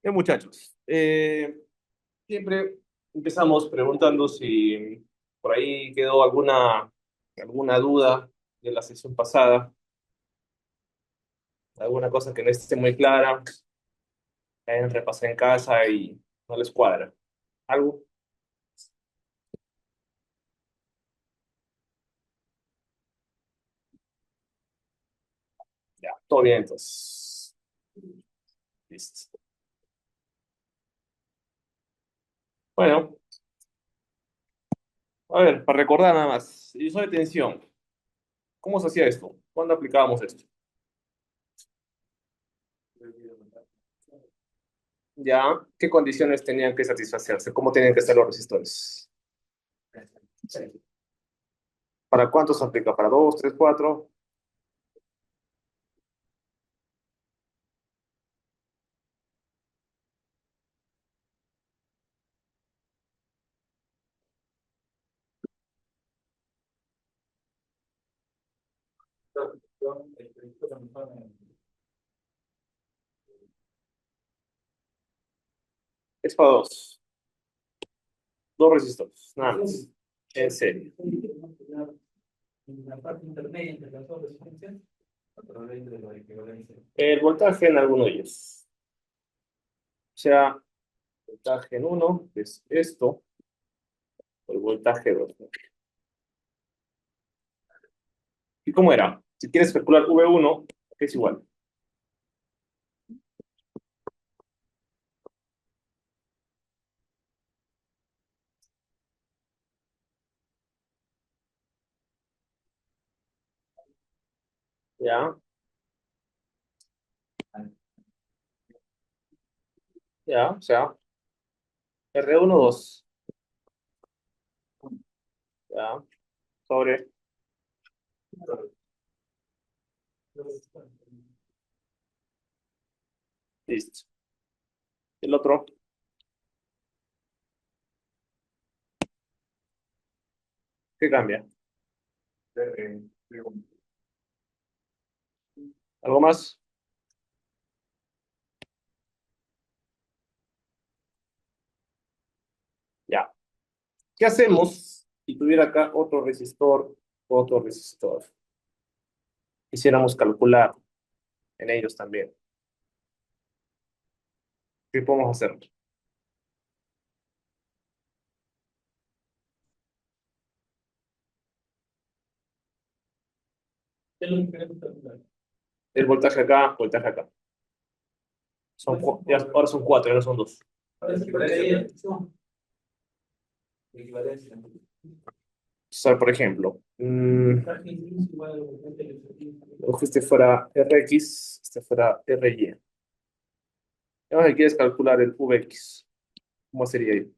Bien, muchachos, siempre empezamos preguntando si por ahí quedó alguna duda de la sesión pasada, alguna cosa que no esté muy clara, que hayan repasado en casa y no les cuadra. ¿Algo? Ya, todo bien, entonces. Listo. Bueno, a ver, para recordar nada más, divisor de tensión, ¿cómo se hacía esto? ¿Cuándo aplicábamos esto? Ya, ¿qué condiciones tenían que satisfacerse? ¿Cómo tenían que estar los resistores? ¿Para cuántos se aplica? ¿Para dos, tres, cuatro? Es para dos resistores, nada más. En serio. En la parte intermedia entre las dos resistencias, a través de la equivalencia. El voltaje en alguno de ellos. O sea, voltaje en uno, que es esto, o el voltaje 2. ¿Y cómo era? Si quieres calcular V1, que es igual. Ya, ya, o sea, R1, 2. Ya, sobre, listo. El otro, ¿qué cambia? ¿Algo más? Ya. ¿Qué hacemos si tuviera acá otro resistor, otro resistor? Quisiéramos calcular en ellos también. ¿Qué podemos hacer? ¿Qué es lo que queremos calcular? El voltaje acá. Ahora son cuatro, ya no son dos. La equivalencia. Equivalencia. O sea, por ejemplo, Voltaje intrínseco igual al voltaje relativo. o que este fuera Rx, este fuera Ry. Ahora que quieres calcular el Vx, ¿cómo sería ahí?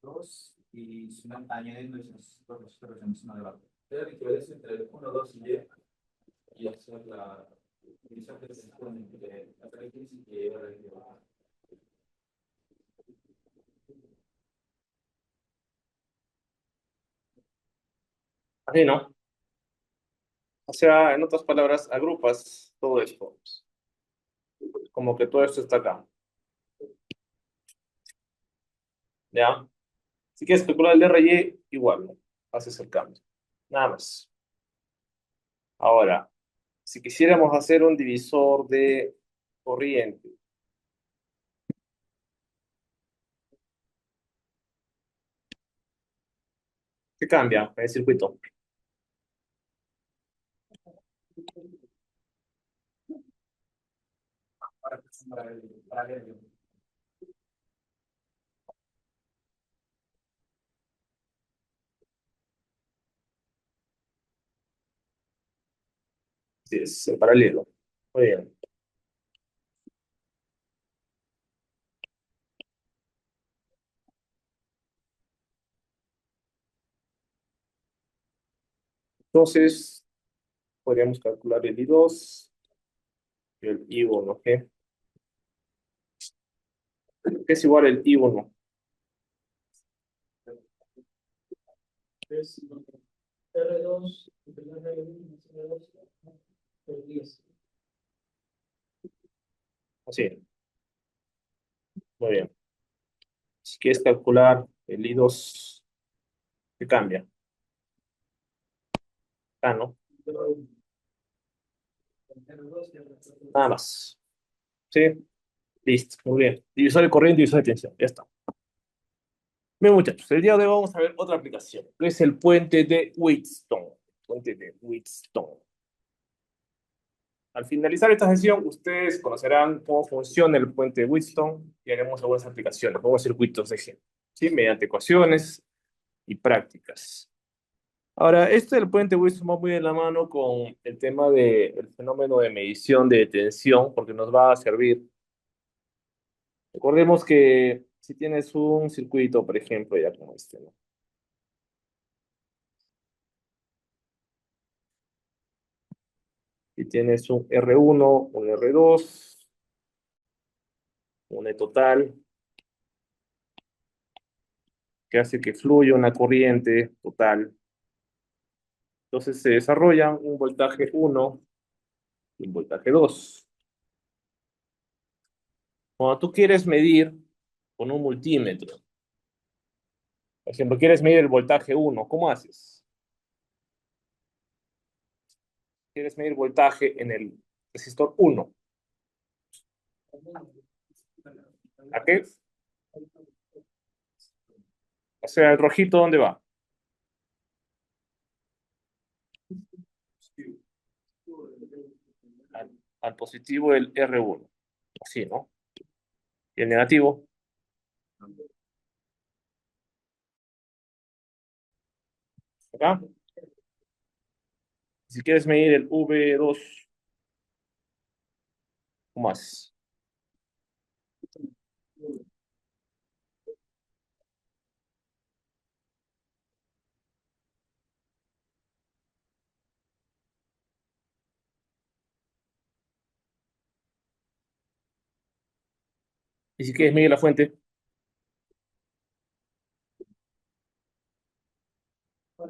Dos y añadiendo esos dos resistores en zona de barro. Era la equivalencia entre el 1, 2 y hacer la división que se pone entre la característica y la relatividad. Así, ¿no? O sea, en otras palabras, agrupas todo esto. Como que todo esto está acá. ¿Ya? Si quieres calcular el Ry, igual, ¿no? Haces el cambio. Nada más. Ahora, si quisiéramos hacer un divisor de corriente, ¿qué cambia en el circuito? Sí, es el paralelo. Muy bien. Entonces, podríamos calcular el I2 y el I1, ¿qué? ¿Qué es igual el I1? Es R2, R2, Sí, muy bien. Si quieres calcular el I2, ¿qué cambia? Ah, ¿no? Nada más. Sí, listo, muy bien. Divisor de corriente y divisor de tensión, ya está. Bien, muchachos, el día de hoy vamos a ver otra aplicación, que es el puente de Wheatstone. Puente de Wheatstone. Al finalizar esta sesión, ustedes conocerán cómo funciona el puente de Wheatstone y haremos algunas aplicaciones, como circuitos de ejemplo, ¿sí? Mediante ecuaciones y prácticas. Ahora, esto del puente de Wheatstone va muy de la mano con el tema del fenómeno de medición de tensión, porque nos va a servir. Recordemos que si tienes un circuito, por ejemplo, ya como este, ¿no? Y tienes un R1, un R2, un E total, que hace que fluya una corriente total. Entonces se desarrolla un voltaje 1 y un voltaje 2. Cuando tú quieres medir con un multímetro, por ejemplo, quieres medir el voltaje 1, ¿cómo haces? Quieres medir voltaje en el resistor 1. ¿A qué? O sea, el rojito, ¿dónde va? Al positivo del R1. Así, ¿no? Y el negativo, acá. Si quieres medir el V2, ¿cómo haces? Y si quieres medir la fuente, o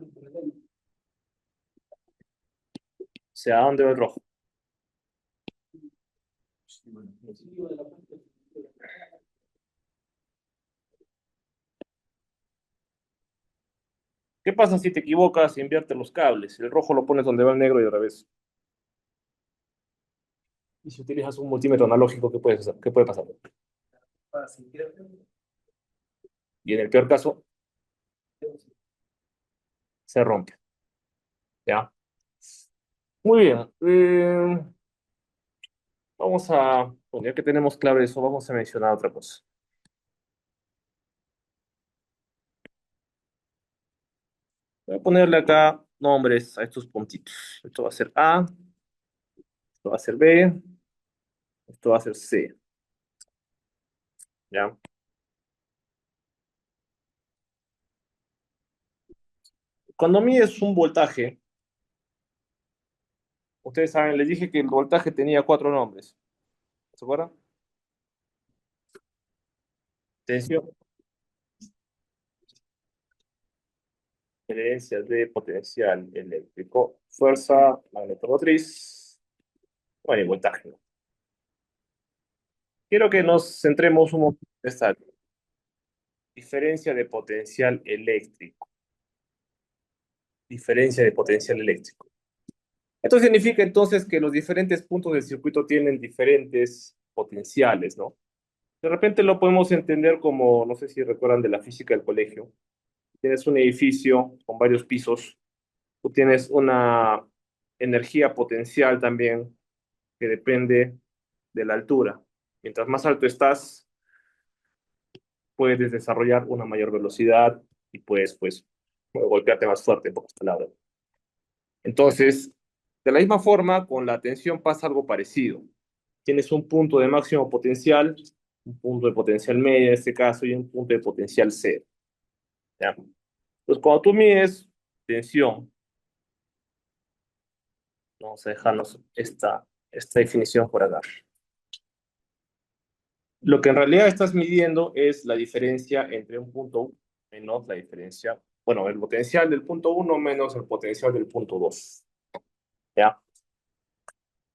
sea, ¿a dónde va el rojo? ¿Qué pasa si te equivocas y inviertes los cables? El rojo lo pones donde va el negro y al revés. Y si utilizas un multímetro analógico, ¿qué puedes hacer? ¿Qué puede pasar? Y en el peor caso, se rompe. ¿Ya? Muy bien. Vamos a, bueno, ya que tenemos claro eso, vamos a mencionar otra cosa. Voy a ponerle acá nombres a estos puntitos. Esto va a ser A, esto va a ser B, esto va a ser C. ¿Ya? Cuando mides un voltaje, ustedes saben, les dije que el voltaje tenía cuatro nombres. ¿Se acuerdan? Tensión, herencias de potencial eléctrico, fuerza magnetomotriz, bueno, y voltaje, ¿no? Quiero que nos centremos un momento en esta diferencia de potencial eléctrico. Diferencia de potencial eléctrico. Esto significa entonces que los diferentes puntos del circuito tienen diferentes potenciales, ¿no? De repente lo podemos entender como, no sé si recuerdan de la física del colegio. Tienes un edificio con varios pisos, tú tienes una energía potencial también que depende de la altura. Mientras más alto estás, puedes desarrollar una mayor velocidad y puedes, pues, golpearte más fuerte, en pocas palabras. Entonces, de la misma forma, con la tensión pasa algo parecido. Tienes un punto de máximo potencial, un punto de potencial medio en este caso y un punto de potencial cero. ¿Ya? Entonces, cuando tú mides tensión, vamos a dejarnos esta definición por acá. Lo que en realidad estás midiendo es la diferencia entre un punto menos la diferencia, bueno, el potencial del punto uno menos el potencial del punto 2. ¿Ya?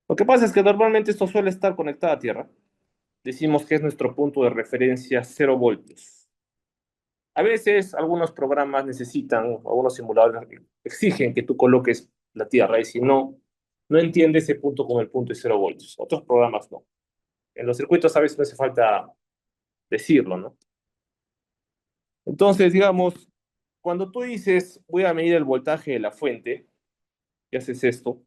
Lo que pasa es que normalmente esto suele estar conectado a tierra. decimos que es nuestro punto de referencia 0 voltios. A veces algunos programas necesitan, algunos simuladores exigen que tú coloques la tierra y si no, no entiende ese punto con el punto de 0 voltios. Otros programas no. En los circuitos a veces no hace falta decirlo, ¿no? Entonces, digamos, cuando tú dices voy a medir el voltaje de la fuente, y haces esto,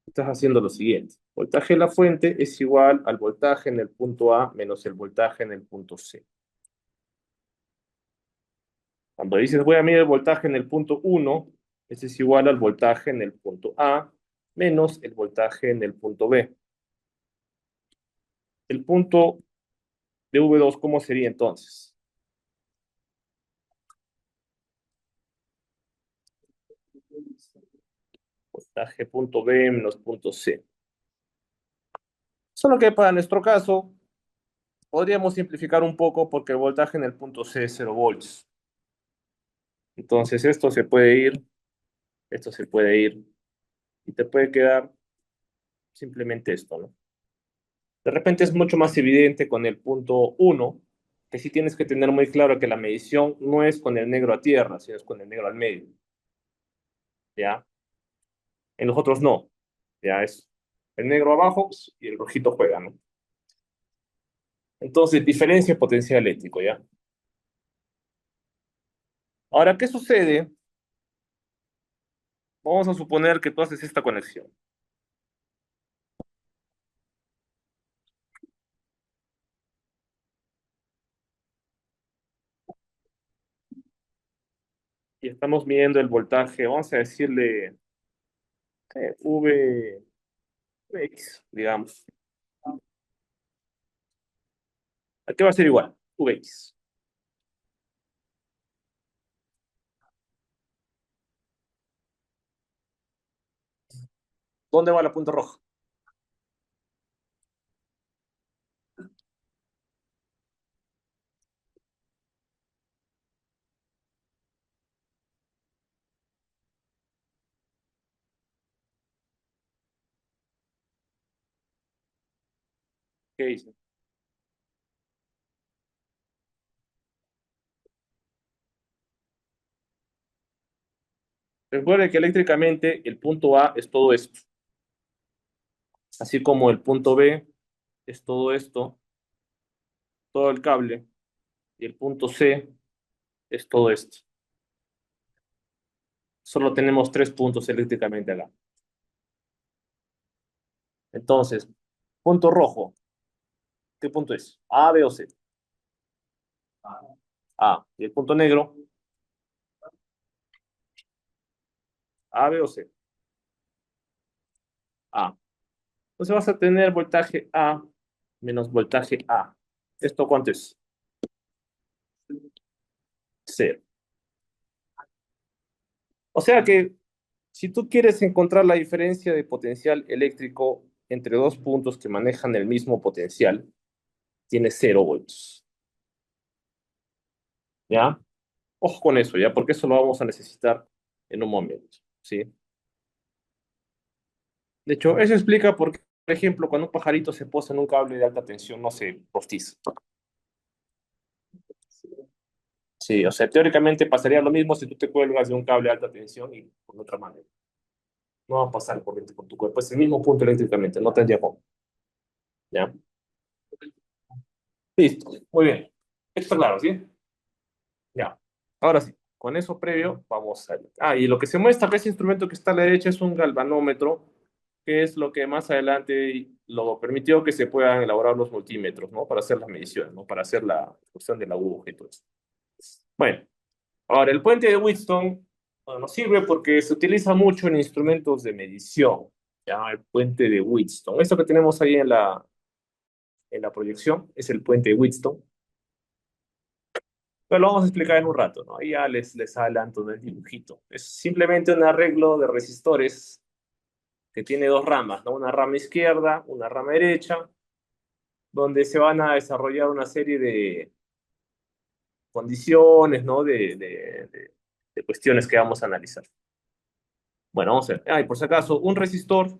estás haciendo lo siguiente. Voltaje de la fuente es igual al voltaje en el punto A menos el voltaje en el punto C. Cuando dices voy a medir el voltaje en el punto 1, ese es igual al voltaje en el punto A menos el voltaje en el punto B. El punto de V2, ¿cómo sería entonces? Voltaje punto B menos punto C. Solo que para nuestro caso, podríamos simplificar un poco porque el voltaje en el punto C es 0 volts. Entonces esto se puede ir, y te puede quedar simplemente esto, ¿no? De repente es mucho más evidente con el punto 1, que sí tienes que tener muy claro que la medición no es con el negro a tierra, sino es con el negro al medio, ¿ya? En los otros no, ya es el negro abajo y el rojito juega, ¿no? Entonces, diferencia de potencial eléctrico, ¿ya? Ahora, ¿qué sucede? Vamos a suponer que tú haces esta conexión. Y estamos midiendo el voltaje, vamos a decirle Vx, digamos. Aquí va a ser igual, Vx. ¿Dónde va la punta roja? ¿Qué dice? Recuerde que eléctricamente el punto A es todo esto, así como el punto B es todo esto, todo el cable, y el punto C es todo esto. Solo tenemos 3 puntos eléctricamente acá. Entonces, punto rojo, ¿qué punto es? ¿A, B o C? A. ¿Y el punto negro? ¿A, B o C? A. Entonces vas a tener voltaje A menos voltaje A. ¿Esto cuánto es? Cero. O sea que si tú quieres encontrar la diferencia de potencial eléctrico entre dos puntos que manejan el mismo potencial, tienes 0 volts. ¿Ya? Ojo con eso, ¿ya? Porque eso lo vamos a necesitar en un momento, ¿sí? De hecho, eso explica por qué, por ejemplo, cuando un pajarito se posa en un cable de alta tensión, no se rostiza. Sí, o sea, teóricamente pasaría lo mismo si tú te cuelgas de un cable de alta tensión y con otra manera. No va a pasar corriente por tu cuerpo. Es el mismo punto eléctricamente, no tendría cómo. ¿Ya? Listo. Muy bien. Esto está claro, ¿sí? Ya. Ahora sí, con eso previo, vamos a... Ah, y lo que se muestra que ese instrumento que está a la derecha es un galvanómetro, que es lo que más adelante lo permitió que se puedan elaborar los multímetros, ¿no? Para hacer las mediciones, ¿no? Para hacer la cuestión de la aguja y todo eso. Bueno, ahora el puente de Wheatstone, bueno, nos sirve porque se utiliza mucho en instrumentos de medición, ¿ya? El puente de Wheatstone. Esto que tenemos ahí en la proyección es el puente de Wheatstone. Pero lo vamos a explicar en un rato, ¿no? Ahí ya les adelanto del dibujito. Es simplemente un arreglo de resistores que tiene dos ramas, ¿no? Una rama izquierda, una rama derecha, donde se van a desarrollar una serie de condiciones, ¿no? De de cuestiones que vamos a analizar. Bueno, vamos a ver. Ah, y por si acaso, un resistor,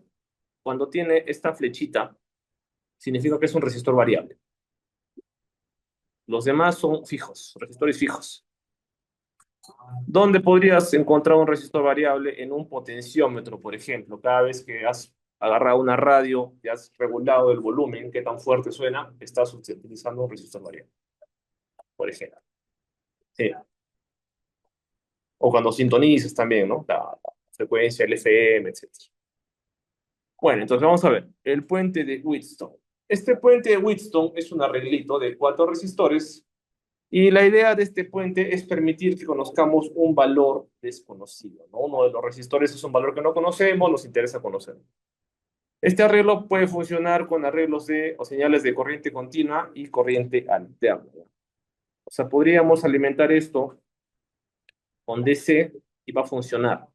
cuando tiene esta flechita, significa que es un resistor variable. Los demás son fijos, resistores fijos. ¿Dónde podrías encontrar un resistor variable? En un potenciómetro, por ejemplo. Cada vez que has agarrado una radio y has regulado el volumen, qué tan fuerte suena, estás utilizando un resistor variable, por ejemplo. Sí. O cuando sintonizas también, ¿no? La frecuencia, el FM, etc. Bueno, entonces vamos a ver. El puente de Wheatstone. Este puente de Wheatstone es un arreglito de 4 resistores. Y la idea de este puente es permitir que conozcamos un valor desconocido, ¿no? Uno de los resistores es un valor que no conocemos, nos interesa conocerlo. Este arreglo puede funcionar con arreglos de o señales de corriente continua y corriente alterna, ¿no? O sea, podríamos alimentar esto con DC y va a funcionar.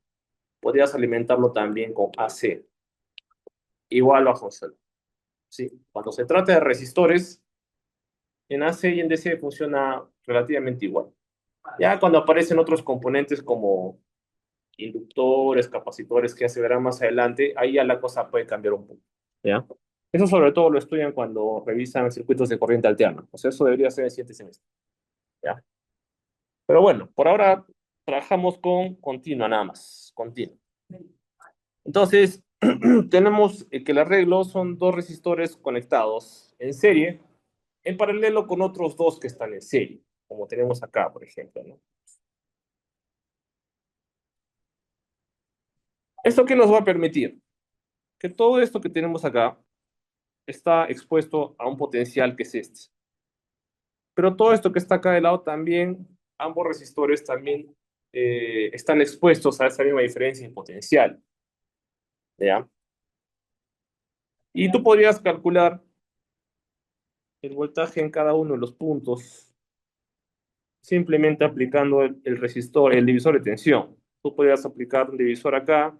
Podrías alimentarlo también con AC. Igual va a funcionar. ¿Sí? Cuando se trata de resistores, en AC y en DC funciona relativamente igual. Ya cuando aparecen otros componentes como inductores, capacitores, que ya se verán más adelante, ahí ya la cosa puede cambiar un poco, ¿ya? Eso sobre todo lo estudian cuando revisan circuitos de corriente alterna. O sea, eso debería ser el siguiente semestre, ¿ya? Pero bueno, por ahora trabajamos con continua nada más, continua. Entonces, tenemos que el arreglo son 2 resistores conectados en serie, en paralelo con otros 2 que están en serie, como tenemos acá, por ejemplo, ¿no? ¿Esto qué nos va a permitir? Que todo esto que tenemos acá está expuesto a un potencial que es este. Pero todo esto que está acá de lado también, ambos resistores también están expuestos a esa misma diferencia en potencial, ¿ya? Y tú podrías calcular el voltaje en cada uno de los puntos simplemente aplicando el resistor, el divisor de tensión. Tú podrías aplicar un divisor acá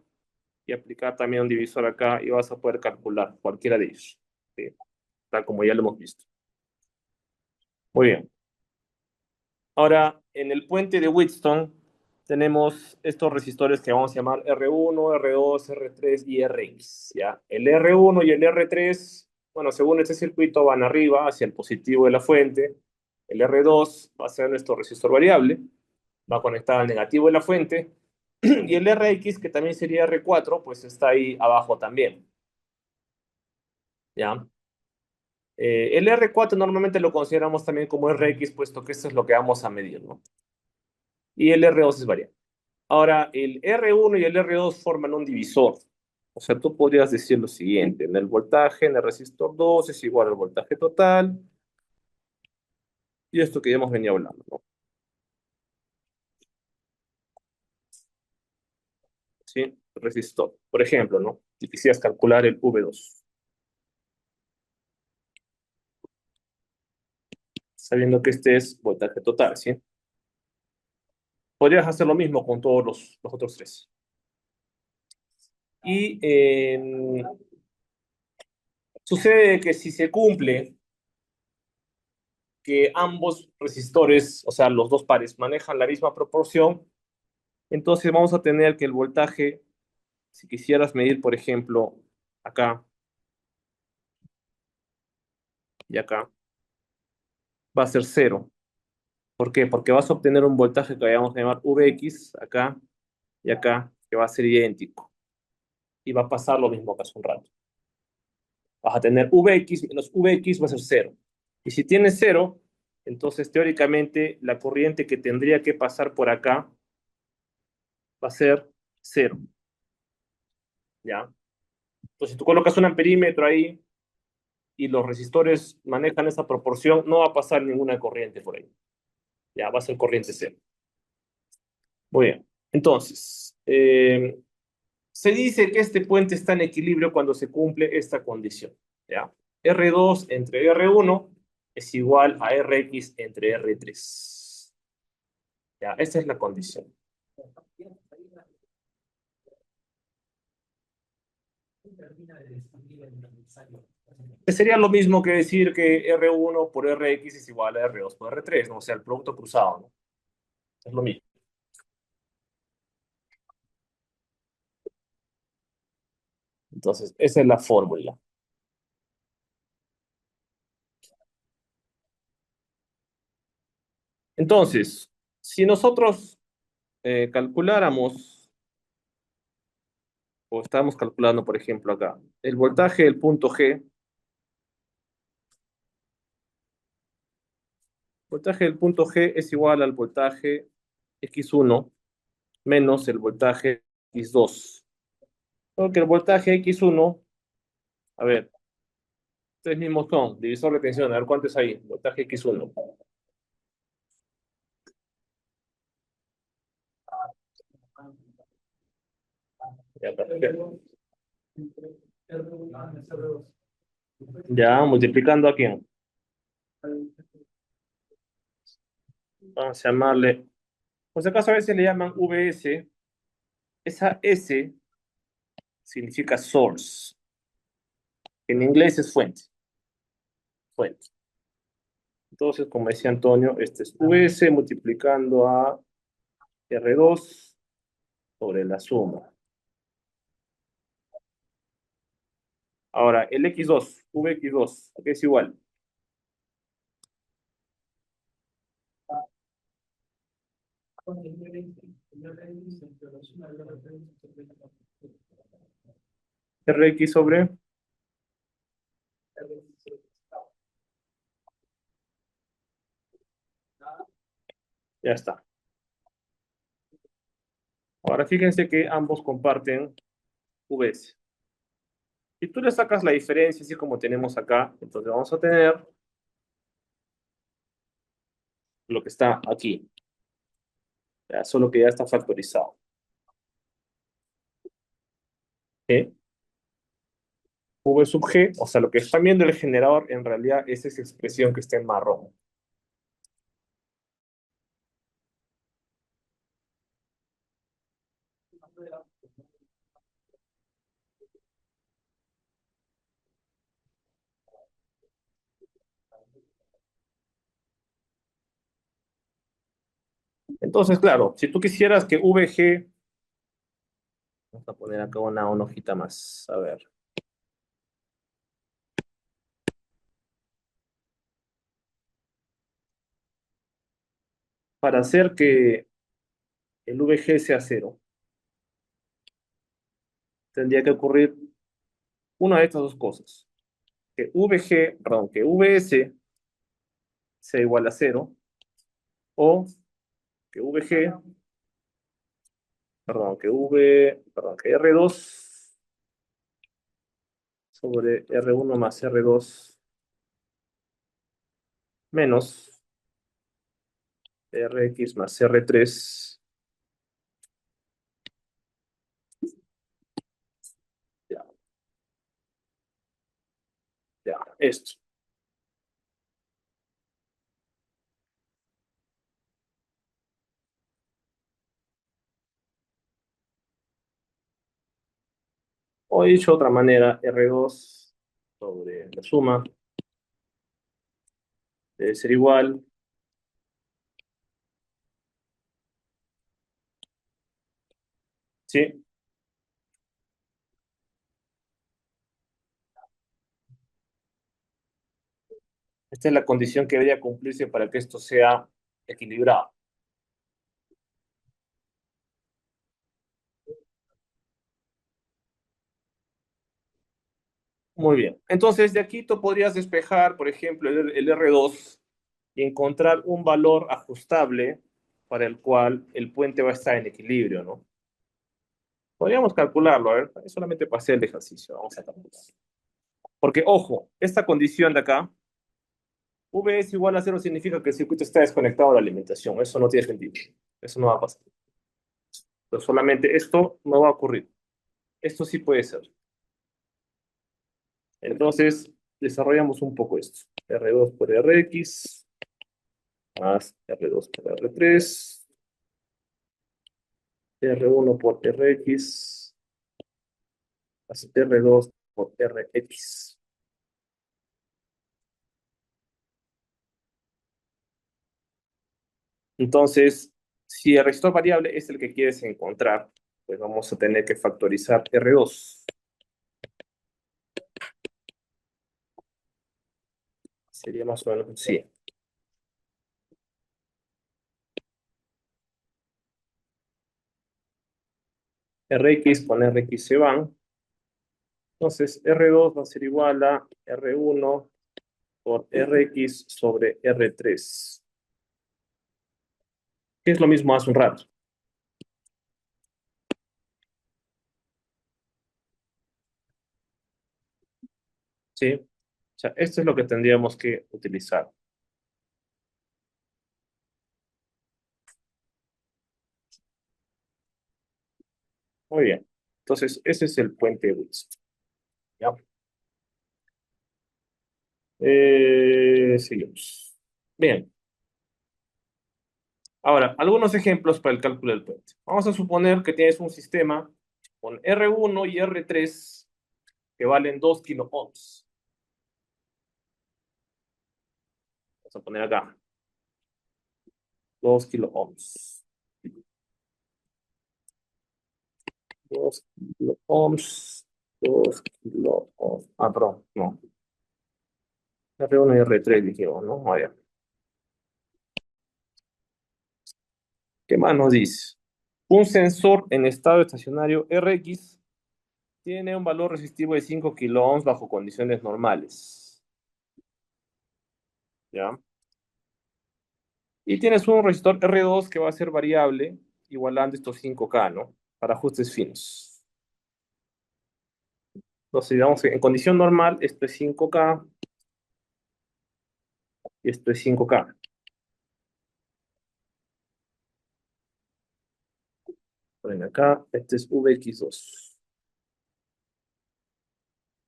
y aplicar también un divisor acá y vas a poder calcular cualquiera de ellos, ¿sí? Tal como ya lo hemos visto. Muy bien. Ahora, en el puente de Wheatstone tenemos estos resistores que vamos a llamar R1, R2, R3 y Rx, ¿ya? El R1 y el R3, bueno, según este circuito van arriba hacia el positivo de la fuente. El R2 va a ser nuestro resistor variable, va conectado al negativo de la fuente. Y el Rx, que también sería R4, pues está ahí abajo también, ¿ya? El R4 normalmente lo consideramos también como Rx, puesto que esto es lo que vamos a medir, ¿no? Y el R2 es variable. Ahora, el R1 y el R2 forman un divisor. O sea, tú podrías decir lo siguiente: en el voltaje en el resistor 2 es igual al voltaje total. Y esto que ya hemos venido hablando, ¿no? ¿Sí? Resistor. Por ejemplo, ¿no? Si quisieras calcular el V2, sabiendo que este es voltaje total, ¿sí? Podrías hacer lo mismo con todos los otros 3. Y sucede que si se cumple que ambos resistores, o sea, los 2 pares, manejan la misma proporción, entonces vamos a tener que el voltaje, si quisieras medir, por ejemplo, acá y acá, va a ser 0. ¿Por qué? Porque vas a obtener un voltaje que vamos a llamar Vx acá y acá, que va a ser idéntico. Y va a pasar lo mismo que hace un rato. Vas a tener Vx menos Vx va a ser 0. Y si tienes 0, entonces teóricamente la corriente que tendría que pasar por acá va a ser 0. ¿Ya? Entonces, si tú colocas un amperímetro ahí y los resistores manejan esa proporción, no va a pasar ninguna corriente por ahí. Ya va a ser corriente cero. Muy bien. Entonces, se dice que este puente está en equilibrio cuando se cumple esta condición. ¿Ya? R2 entre R1 es igual a Rx entre R3. ¿Ya? Esta es la condición. Que sería lo mismo que decir que R1 por Rx es igual a R2 por R3, ¿no? O sea, el producto cruzado, ¿no? Es lo mismo. Entonces, esa es la fórmula. Entonces, si nosotros calculáramos, o estamos calculando, por ejemplo, acá, el voltaje del punto G, el voltaje del punto G es igual al voltaje X1 menos el voltaje X2. Porque el voltaje X1, a ver, ustedes mismos son, divisor de tensión, a ver cuánto es ahí, voltaje X1. Ya, perfecto. Ya, multiplicando a quién. Vamos a llamarle, por si acaso a veces le llaman VS. Esa S significa source, que en inglés es fuente, fuente. Entonces, como decía Antonio, este es VS multiplicando a R2 sobre la suma. Ahora, el X2, VX2, ¿a qué es igual? RX sobre, ya está. Ahora, fíjense que ambos comparten VS. Si tú le sacas la diferencia, así como tenemos acá, entonces vamos a tener lo que está aquí. Ya, solo que ya está factorizado. ¿Sí? V sub G, o sea, lo que están viendo el generador en realidad es esa expresión que está en marrón. Entonces, claro, si tú quisieras que VG, vamos a poner acá una hojita más, a ver. Para hacer que el VG sea cero, tendría que ocurrir una de estas dos cosas. Que VG, perdón, que VS sea igual a cero, o que VG, perdón, que R2 sobre R1 más R2 menos Rx más R3, ya, ya, esto. O dicho de otra manera, R2 sobre la suma debe ser igual. ¿Sí? Esta es la condición que debería cumplirse para que esto sea equilibrado. Muy bien. Entonces, de aquí tú podrías despejar, por ejemplo, el R2 y encontrar un valor ajustable para el cual el puente va a estar en equilibrio, ¿no? Podríamos calcularlo, a ver, es solamente para hacer el ejercicio, vamos a calcular. Porque, ojo, esta condición de acá, V es igual a cero significa que el circuito está desconectado de la alimentación. Eso no tiene sentido. Eso no va a pasar. Pero solamente esto no va a ocurrir. Esto sí puede ser. Entonces, desarrollamos un poco esto. R2 por Rx más R2 por R3, R1 por Rx más R2 por Rx. Entonces, si el resistor variable es el que quieres encontrar, pues vamos a tener que factorizar R2. Sería más o menos, sí. Rx con Rx se van. Entonces, R2 va a ser igual a R1 por Rx sobre R3. Que es lo mismo hace un rato. ¿Sí? O sea, esto es lo que tendríamos que utilizar. Muy bien. Entonces, ese es el puente de Wilson. ¿Ya? Seguimos. Bien. Ahora, algunos ejemplos para el cálculo del puente. Vamos a suponer que tienes un sistema con R1 y R3 que valen 2 kilo ohms. Vamos a poner acá 2 kilo ohms. 2 kilo ohms. 2 kilo ohms. Ah, perdón, no. R1 y R3 dijimos, ¿no? Muy bien. ¿Qué más nos dice? Un sensor en estado estacionario Rx tiene un valor resistivo de 5 kilo ohms bajo condiciones normales. ¿Ya? Y tienes un resistor R2 que va a ser variable, igualando estos 5K, ¿no? Para ajustes finos. Entonces, digamos que en condición normal, esto es 5K y esto es 5K. Ponen acá, este es VX2.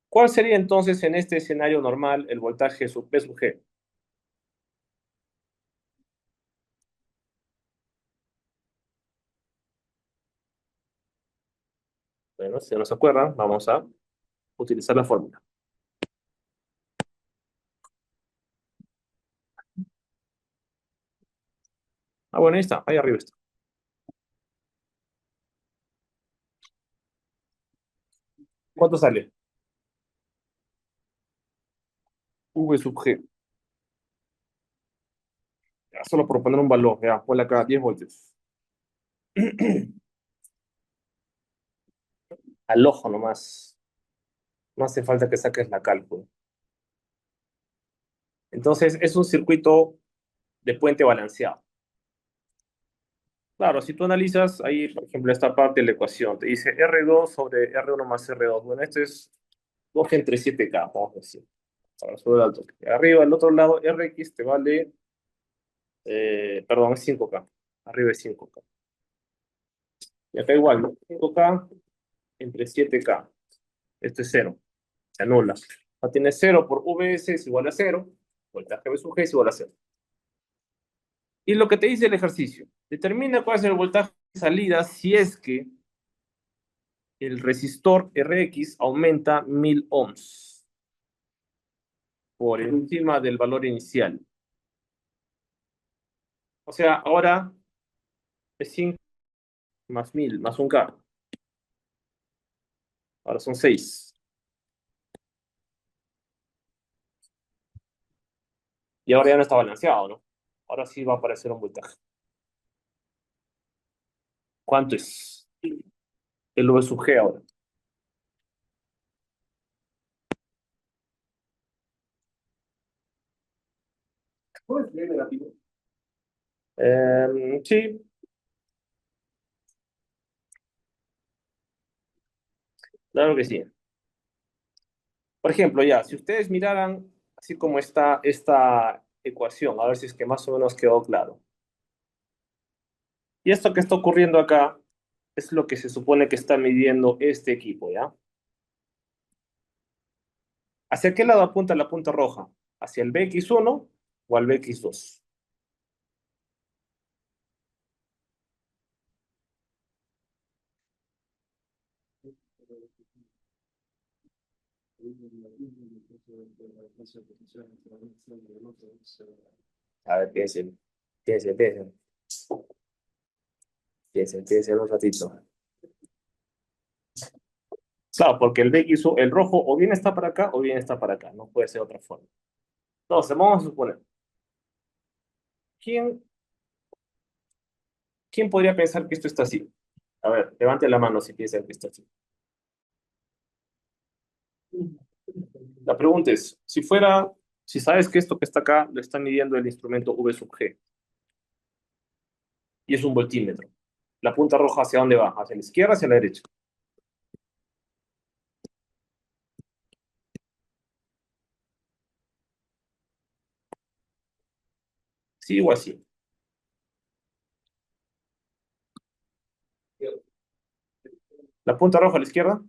¿Cuál sería entonces en este escenario normal el voltaje sub P sub G? Bueno, si no se acuerdan, vamos a utilizar la fórmula. Ah, bueno, ahí está, ahí arriba está. ¿Cuánto sale? V sub G. Ya, solo por poner un valor, ya, ponle acá 10 voltios. Al ojo nomás. No hace falta que saques la cálculo. Entonces, es un circuito de puente balanceado. Claro, si tú analizas ahí, por ejemplo, esta parte de la ecuación, te dice R2 sobre R1 más R2. Bueno, esto es 2 entre 7K, vamos a decir. Ahora sobre el alto. Arriba, al otro lado, Rx te vale, perdón, es 5K. Arriba es 5K. Y acá igual, ¿no? 5K entre 7K. Esto es cero. Se anula. O tiene 0 por Vs es igual a 0. Voltaje V sub G es igual a 0. Y lo que te dice el ejercicio, determina cuál es el voltaje de salida si es que el resistor Rx aumenta 1000 ohms por encima del valor inicial. O sea, ahora es 5 más 1000 más un K. Ahora son 6. Y ahora ya no está balanceado, ¿no? Ahora sí va a aparecer un voltaje. ¿Cuánto es? El V sub G ahora. ¿Puedes escribir negativo? Sí, claro que sí. Por ejemplo, ya, si ustedes miraran así como está esta ecuación, a ver si es que más o menos quedó claro. Y esto que está ocurriendo acá es lo que se supone que está midiendo este equipo, ¿ya? ¿Hacia qué lado apunta la punta roja? ¿Hacia el BX1 o al BX2? A ver, piensen, piensen, piensen, piensen, piensen un ratito. Claro, porque el BX1, el rojo o bien está para acá o bien está para acá, no puede ser otra forma. No, vamos a suponer. ¿Quién, quién podría pensar que esto está así? A ver, levante la mano si piensan que está así. La pregunta es, si sabes que esto que está acá lo está midiendo el instrumento V sub G y es un voltímetro, la punta roja ¿hacia dónde va? ¿Hacia la izquierda o hacia la derecha? Sí o así. ¿La punta roja a la izquierda?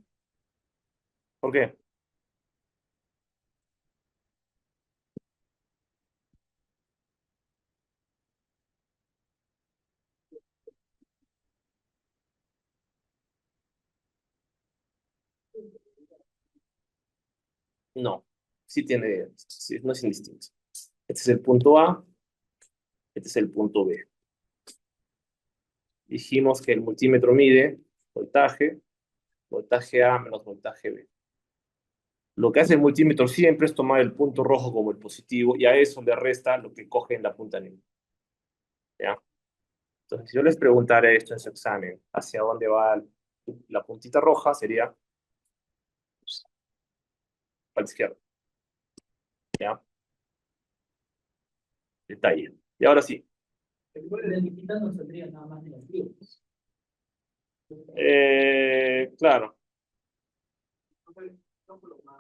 ¿Por qué? No, sí, no es indistinto. Este es el punto A, este es el punto B. Dijimos que el multímetro mide voltaje, voltaje A menos voltaje B. Lo que hace el multímetro siempre es tomar el punto rojo como el positivo y a eso le resta lo que coge en la punta negra. ¿Ya? Entonces, si yo les preguntara esto en su examen, ¿hacia dónde va la puntita roja? Sería pues, a la izquierda. ¿Ya? Detalle. Y ahora sí. Claro,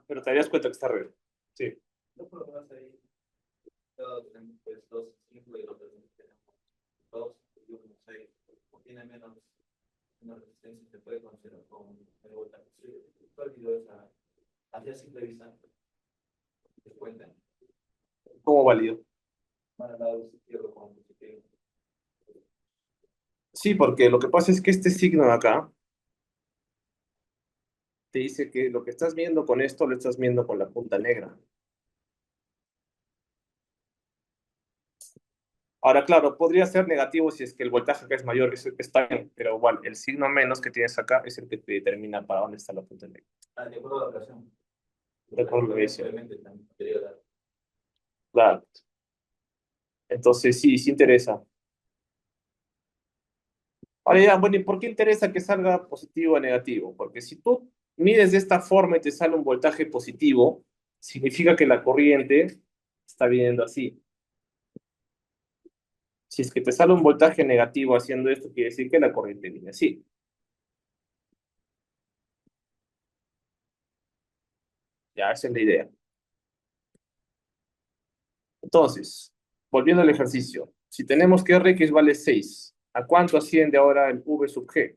pero te darías cuenta que está arriba. Sí. No por lo menos ahí, todos tenemos pues dos, cinco y los otros tenemos dos, y uno, seis, o tiene menos una resistencia, se puede considerar como el voltaje. ¿Cuál video es hacia simple vista? ¿Se cuenta? ¿Cómo válido? Para el lado izquierdo como positivo. Sí, porque lo que pasa es que este signo de acá te dice que lo que estás viendo con esto lo estás viendo con la punta negra. Ahora, claro, podría ser negativo si es que el voltaje acá es mayor, eso está bien, pero igual, el signo menos que tienes acá es el que te determina para dónde está la punta negra. Ah, de acuerdo a la operación. De La acuerdo a lo que dice. obviamente también podría dar. Claro. Entonces, sí, sí interesa. Ahora ya, bueno, ¿y por qué interesa que salga positivo o negativo? Porque si tú mides de esta forma y te sale un voltaje positivo, significa que la corriente está viniendo así. Si es que te sale un voltaje negativo haciendo esto, quiere decir que la corriente viene así. Ya, esa es la idea. Entonces, volviendo al ejercicio, si tenemos que Rx vale 6, ¿a cuánto asciende ahora el V sub G?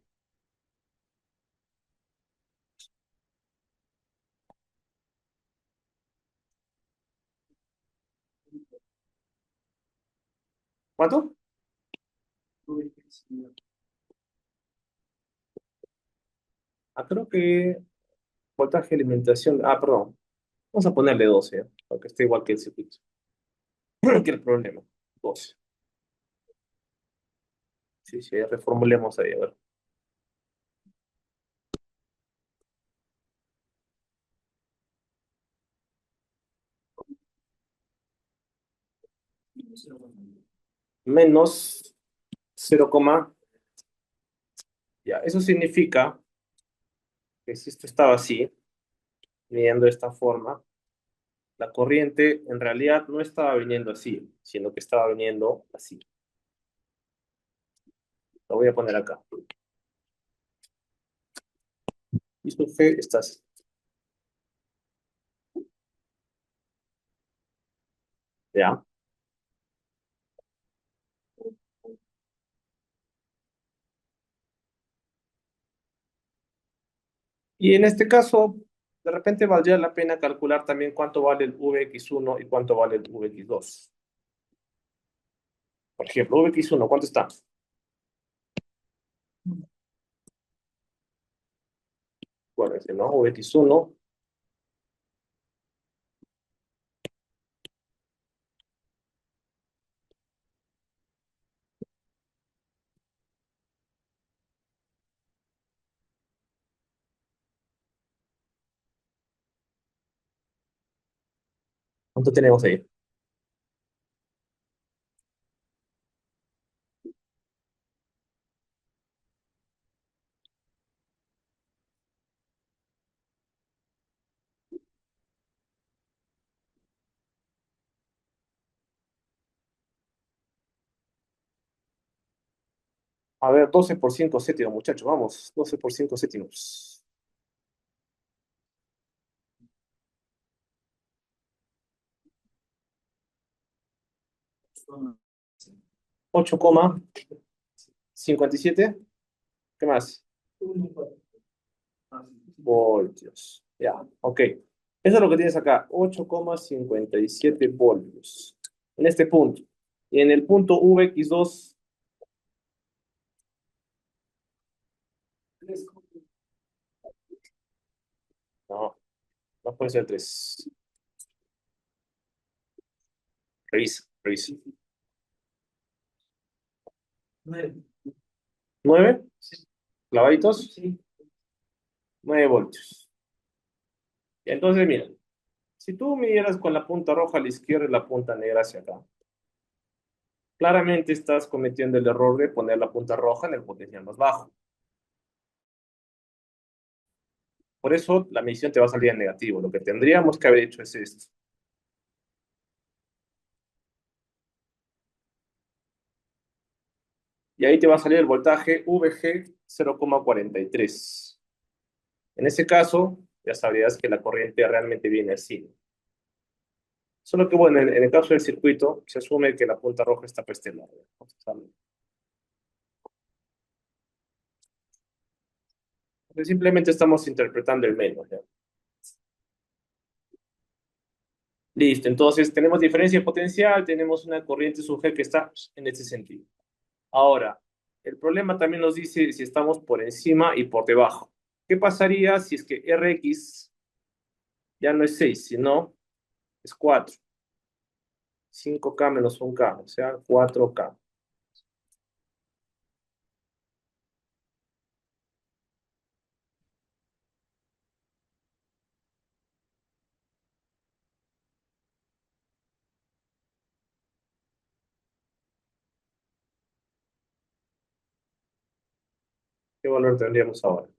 ¿Cuánto? Ah, creo que voltaje de alimentación. Ah, perdón. Vamos a ponerle 12, ¿eh? Porque está igual que el circuito. Que el problema. 12. Sí, sí, reformulemos ahí, a ver. Menos 0, ya. Eso significa que si esto estaba así, midiendo de esta forma, la corriente en realidad no estaba viniendo así, sino que estaba viniendo así. Lo voy a poner acá. Y su G está así. ¿Ya? Y en este caso, de repente valdría la pena calcular también cuánto vale el Vx1 y cuánto vale el Vx2. Por ejemplo, Vx1, ¿cuánto está? Acuérdense, ¿no? Vx1, ¿cuánto tenemos ahí? A ver, 12 por 5 séptimos, muchachos, vamos. 12 por 5 séptimos. 8,57. ¿Qué más? Voltios. Ya, ok. Eso es lo que tienes acá. 8,57 voltios. En este punto. Y en el punto Vx2. No, no puede ser 3. Revisa, revisa. 9 clavaditos. 9 voltios. Y entonces, mira, si tú midieras con la punta roja a la izquierda y la punta negra hacia acá, claramente estás cometiendo el error de poner la punta roja en el potencial más bajo. Por eso la medición te va a salir en negativo. Lo que tendríamos que haber hecho es esto. Y ahí te va a salir el voltaje VG 0,43. En ese caso, ya sabrías que la corriente realmente viene así. Solo que, bueno, en el caso del circuito, se asume que la punta roja está para este lado. Entonces, simplemente estamos interpretando el menos, ¿ya? Listo, entonces tenemos diferencia potencial, tenemos una corriente sub G que está en este sentido. Ahora, el problema también nos dice si estamos por encima y por debajo. ¿Qué pasaría si es que Rx ya no es 6, sino es 4? 5K menos 1K, o sea, 4K. ¿Qué valor tendríamos ahora?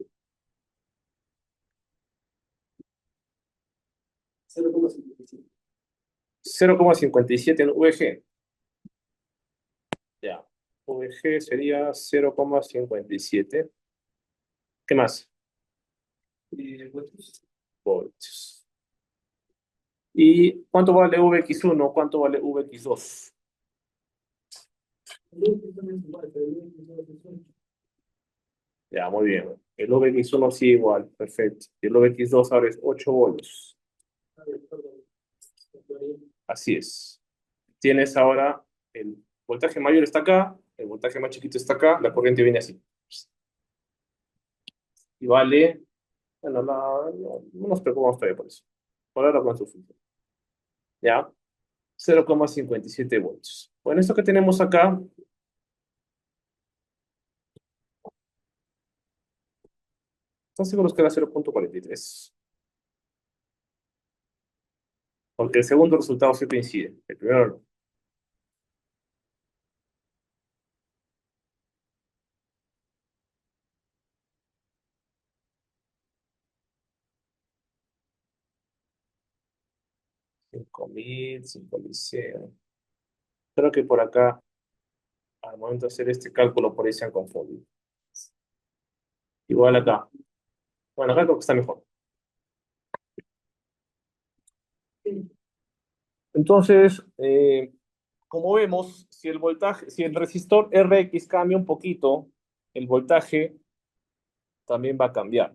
0,57 en VG. Ya. VG sería 0,57. ¿Qué más? Voltios. ¿Y cuánto vale Vx1? ¿Cuánto vale Vx2? Ya, muy bien. El Vx1 sí igual, perfecto. Y el Vx2 ahora es 8 voltios. Así es. Tienes ahora el voltaje mayor está acá, el voltaje más chiquito está acá, la corriente viene así. Y vale, bueno, no nos preocupamos todavía por eso. Por ahora con su función. ¿Ya? 0,57 voltios. Bueno, esto que tenemos acá, ¿están seguros que era 0,43? Porque el segundo resultado sí coincide. El primero no. 5.000, 5.100. Creo que por acá, al momento de hacer este cálculo, por ahí se han confundido. Igual acá. Bueno, acá creo que está mejor. Entonces, como vemos, si el voltaje, si el resistor Rx cambia un poquito, el voltaje también va a cambiar.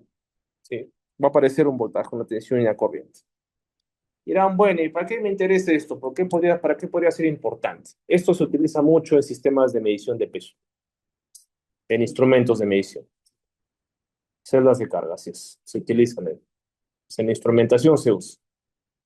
¿Sí? Va a aparecer un voltaje, una tensión y una corriente. Dirán, bueno, ¿y para qué me interesa esto? ¿Para qué podría ser importante? Esto se utiliza mucho en sistemas de medición de peso, en instrumentos de medición. Celdas de carga, así es. Se utilizan en instrumentación se usa.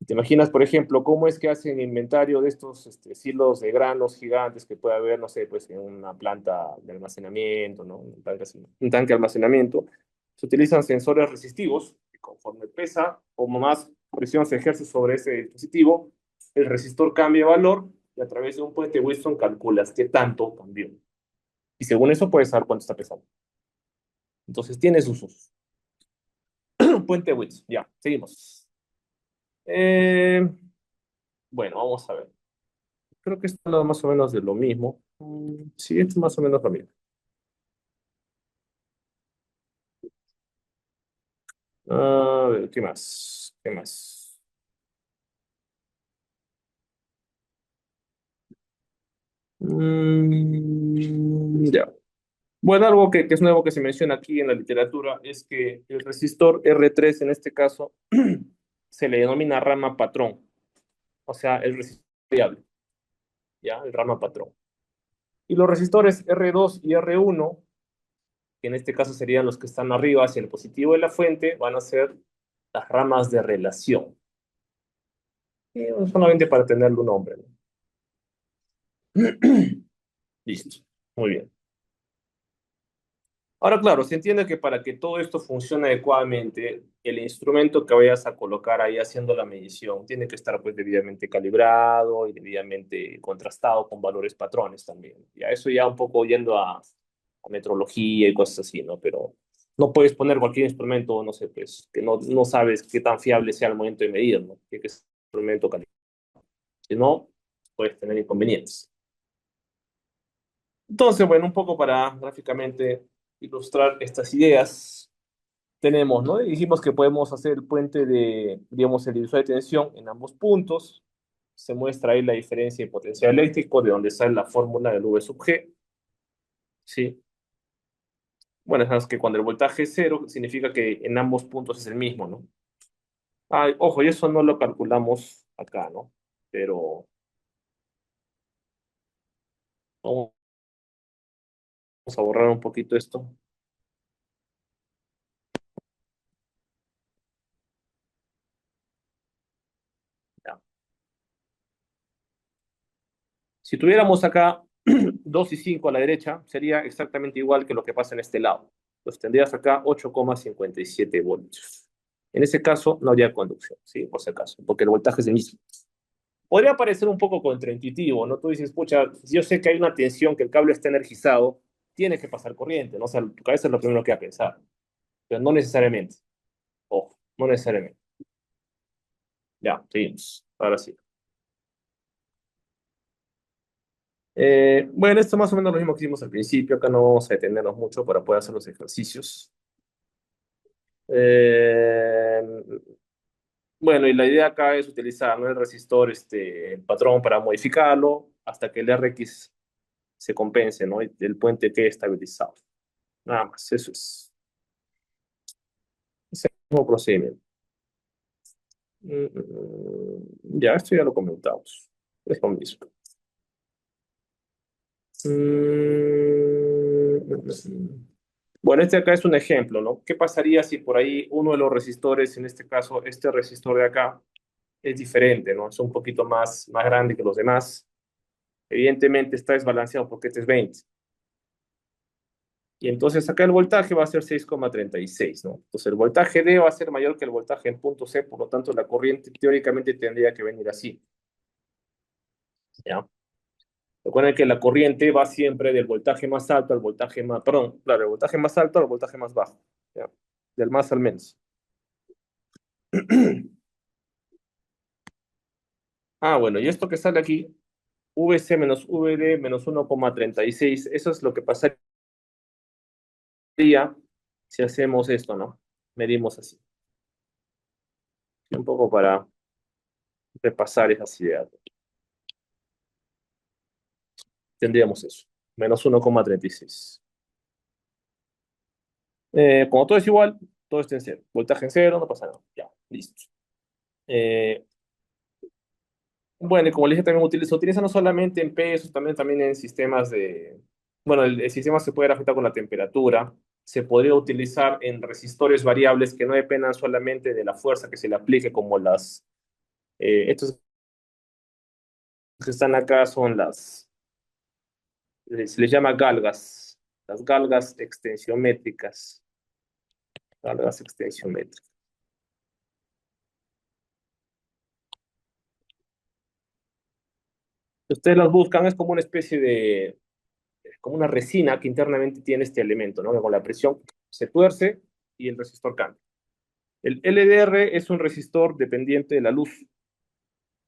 ¿Te imaginas, por ejemplo, cómo es que hacen inventario de estos silos de granos gigantes que puede haber, no sé, pues en una planta de almacenamiento, ¿no? Un tanque de almacenamiento. Se utilizan sensores resistivos que conforme pesa o más presión se ejerce sobre ese dispositivo, el resistor cambia de valor y a través de un puente Wilson calculas qué tanto cambió. Y según eso puedes saber cuánto está pesando. Entonces tiene sus usos. Puente Wilson, ya, seguimos. Eh, bueno, vamos a ver. Creo que está hablando más o menos de lo mismo. Sí, esto es más o menos lo mismo. A ver, ¿qué más? ¿Qué más? Ya. Bueno, algo que es nuevo que se menciona aquí en la literatura es que el resistor R3 en este caso se le denomina rama patrón, o sea, el resistor variable, ¿ya? El rama patrón. Y los resistores R2 y R1, que en este caso serían los que están arriba hacia el positivo de la fuente, van a ser las ramas de relación. Y solamente para tenerle un nombre, ¿no? Listo. Muy bien. Ahora, claro, se entiende que para que todo esto funcione adecuadamente, el instrumento que vayas a colocar ahí haciendo la medición tiene que estar pues debidamente calibrado y debidamente contrastado con valores patrones también. Ya eso ya un poco yendo a metrología y cosas así, ¿no? Pero no puedes poner cualquier instrumento, no sé, pues que no sabes qué tan fiable sea al momento de medir, ¿no? Tiene que ser un instrumento calibrado. Si no, puedes tener inconvenientes. Entonces, bueno, un poco para gráficamente ilustrar estas ideas, tenemos, ¿no? Dijimos que podemos hacer el puente de, digamos, el divisor de tensión en ambos puntos. Se muestra ahí la diferencia de potencial eléctrico, de donde sale la fórmula del V sub G. Sí. Bueno, sabes que cuando el voltaje es cero, significa que en ambos puntos es el mismo, ¿no? Ah, ojo, y eso no lo calculamos acá, ¿no? Pero vamos a borrar un poquito esto. Ya. Si tuviéramos acá 2 y 5 a la derecha, sería exactamente igual que lo que pasa en este lado. Pues tendrías acá 8,57 voltios. En ese caso, no habría conducción, ¿sí? Por si acaso, porque el voltaje es el mismo. Podría parecer un poco contraintuitivo, ¿no? Tú dices, pucha, yo sé que hay una tensión, que el cable está energizado, tiene que pasar corriente, ¿no? O sea, tu cabeza es lo primero que va a pensar, pero no necesariamente. Ojo, no necesariamente. Ya, seguimos. Ahora sí. Bueno, esto más o menos lo mismo que hicimos al principio. Acá no vamos a detenernos mucho para poder hacer los ejercicios. Eh, bueno, y la idea acá es utilizar, ¿no? El resistor, el patrón para modificarlo hasta que el RX se compense, ¿no? Y el puente quede estabilizado. Nada más, eso es. Ese es el mismo procedimiento. Ya, esto ya lo comentamos. Es lo mismo. Bueno, este acá es un ejemplo, ¿no? ¿Qué pasaría si por ahí uno de los resistores, en este caso, este resistor de acá, es diferente, ¿no? Es un poquito más grande que los demás. Evidentemente está desbalanceado porque este es 20. Y entonces acá el voltaje va a ser 6,36, ¿no? Entonces el voltaje D va a ser mayor que el voltaje en punto C, por lo tanto la corriente teóricamente tendría que venir así, ¿ya? Recuerden que la corriente va siempre del voltaje más alto al voltaje más, perdón, claro, el voltaje más alto al voltaje más bajo, ¿ya? Del más al menos. Ah, bueno, y esto que sale aquí, VC menos VD menos 1,36, eso es lo que pasaría si hacemos esto, ¿no? Medimos así. Un poco para repasar esas ideas. Tendríamos eso, menos 1,36. Como todo es igual, todo está en cero. Voltaje en cero, no pasa nada. Ya, listo. Eh, bueno, y como le dije, también se utiliza no solamente en pesos, también en sistemas de... Bueno, el sistema se puede afectar con la temperatura. Se podría utilizar en resistores variables que no dependan solamente de la fuerza que se le aplique, como estos que están acá son se les llama galgas, las galgas extensiométricas. Galgas extensiométricas. Si ustedes las buscan, es como una especie de, como una resina que internamente tiene este elemento, ¿no? Que con la presión se tuerce y el resistor cambia. El LDR es un resistor dependiente de la luz.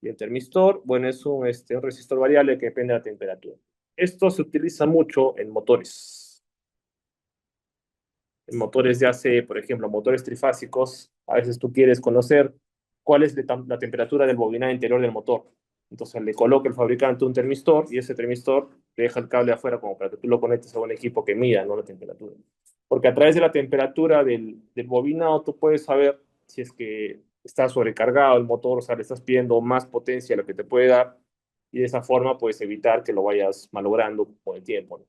Y el termistor, bueno, es un resistor variable que depende de la temperatura. Esto se utiliza mucho en motores. En motores de AC, por ejemplo, motores trifásicos, a veces tú quieres conocer cuál es la temperatura del bobinado interior del motor. Entonces le coloca el fabricante un termistor y ese termistor te deja el cable afuera como para que tú lo conectes a un equipo que mida, ¿no?, la temperatura. Porque a través de la temperatura del bobinado tú puedes saber si es que está sobrecargado el motor, o sea, le estás pidiendo más potencia de lo que te puede dar, y de esa forma puedes evitar que lo vayas malogrando con el tiempo, ¿no?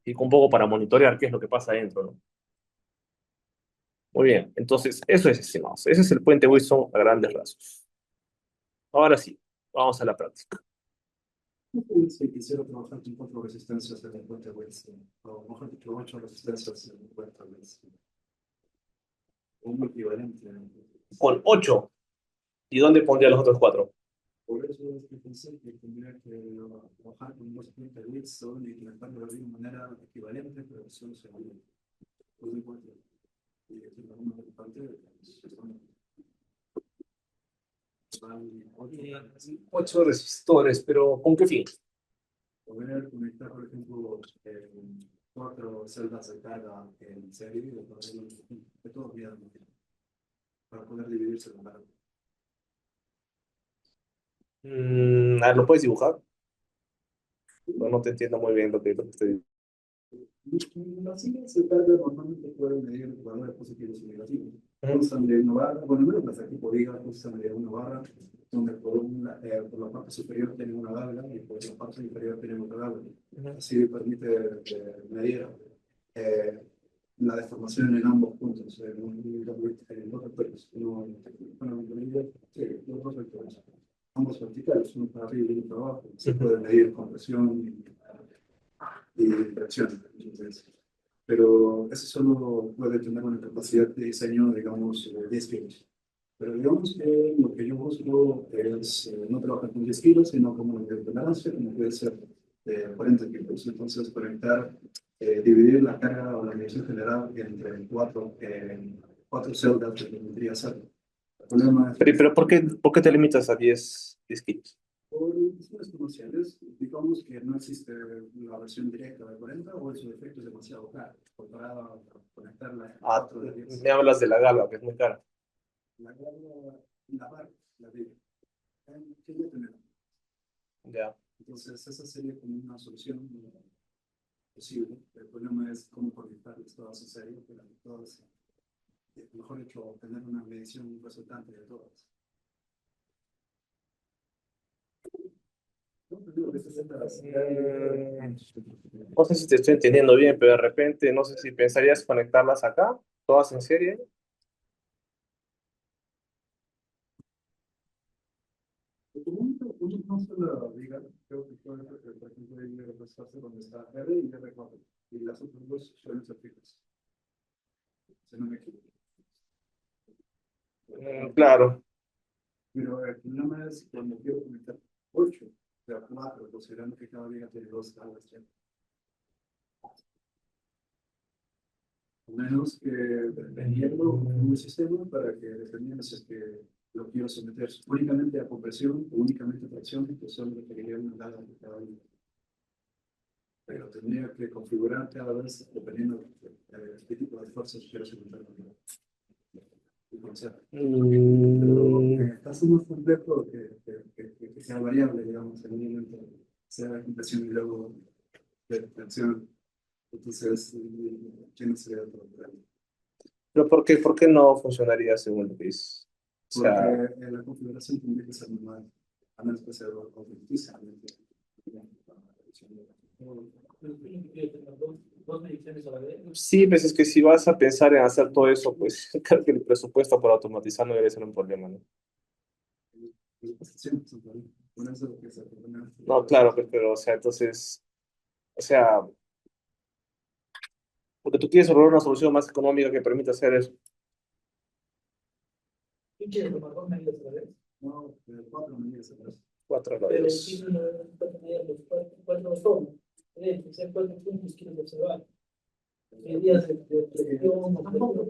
Y un poco para monitorear qué es lo que pasa adentro, ¿no? Muy bien, entonces eso es, estimados. Ese es el puente Wilson a grandes rasgos. Ahora sí, vamos a la práctica. Si quisiera trabajar con 4 resistencias en el puente Wilson, o mejor dicho, 8 resistencias en el puente Wilson, un equivalente. Con 8. ¿Y dónde pondría los otros 4? Por eso es que pensé que tendría que trabajar con 2 puentes Wilson y tratarlo de alguna manera equivalente, pero solo se va a y es la misma parte de 8 resistores, pero ¿con qué fin? poder conectar, por ejemplo, 4 celdas de carga en serie de todos días para poder dividirse en largo. A ver, ¿lo puedes dibujar? No te entiendo muy bien lo que estoy diciendo. Las sillas de carga normalmente pueden medir valores positivos y negativos. Constan de una barra, bueno, no las aquí por diga, constan de una barra, donde por la parte superior tienen una válvula y por la parte inferior tienen otra válvula. Así permite medir eh, la deformación en ambos puntos, en los dos vectores, los dos vectores, ambos verticales, uno para arriba y uno para abajo. Se puede medir compresión y tracción. Entonces, pero eso solo puede tener una capacidad de diseño, digamos, 10 kilos. Pero digamos que lo que yo busco es no trabajar con 10 kilos, sino como una tolerancia, como puede ser 40 kilos. Entonces, conectar, dividir la carga o la medición general entre 4 celdas de geometría cero. El problema es Pero ¿por qué te limitas a 10 kilos? por cuestiones comerciales, digamos que no existe la versión directa de 40 o su efecto es demasiado caro comparado a conectarla a Ah, 4 de 10. me hablas de la galva, que es muy cara. La carga, la barra, la de que ya tenemos. Ya. Entonces, esa sería como una solución posible. El problema es cómo conectarlas todas en serio, pero todas, mejor dicho, obtener una medición resultante de todas. No, digo que No sé si te estoy entendiendo bien, pero de repente no sé si pensarías conectarlas acá, todas en serie. uno no se la diga, creo que puede ser, por ejemplo, ahí repasarse donde está R y R4, y las otras dos suelen ser fijas, si no me equivoco. Claro. Pero el problema es cuando quiero conectar 8, o sea, 4, considerando que cada liga tiene 2 tablas ya. A menos que dependiendo un sistema para que dependiendo si es que lo quiero someter únicamente a compresión o únicamente a tracción, que solo requeriría una tabla de cada liga. Pero tendría que configurar cada vez dependiendo de qué tipo de fuerzas quiero someter el concepto. Caso más complejo que sea variable, digamos, en un momento sea de compresión y luego de tensión. Entonces, ¿quién no sería otro problema? Pero ¿por qué no funcionaría según lo que dices? O Porque sea, la configuración tendría que ser normal, a menos que sea autentiza. sí, pues es que si vas a pensar en hacer todo eso, pues creo que el presupuesto para automatizar no debe ser un problema, ¿no? No, claro, pues, pero, o sea, entonces, o sea, porque tú quieres lograr una solución más económica que permita hacer eso. ¿Qué quieres tomar 2 medidas a la vez? No, 4 medidas a la vez. 4 a la Pero vez. si no, 4 medidas, 4 son. Ser 4 puntos quieres observar. Medidas de presión,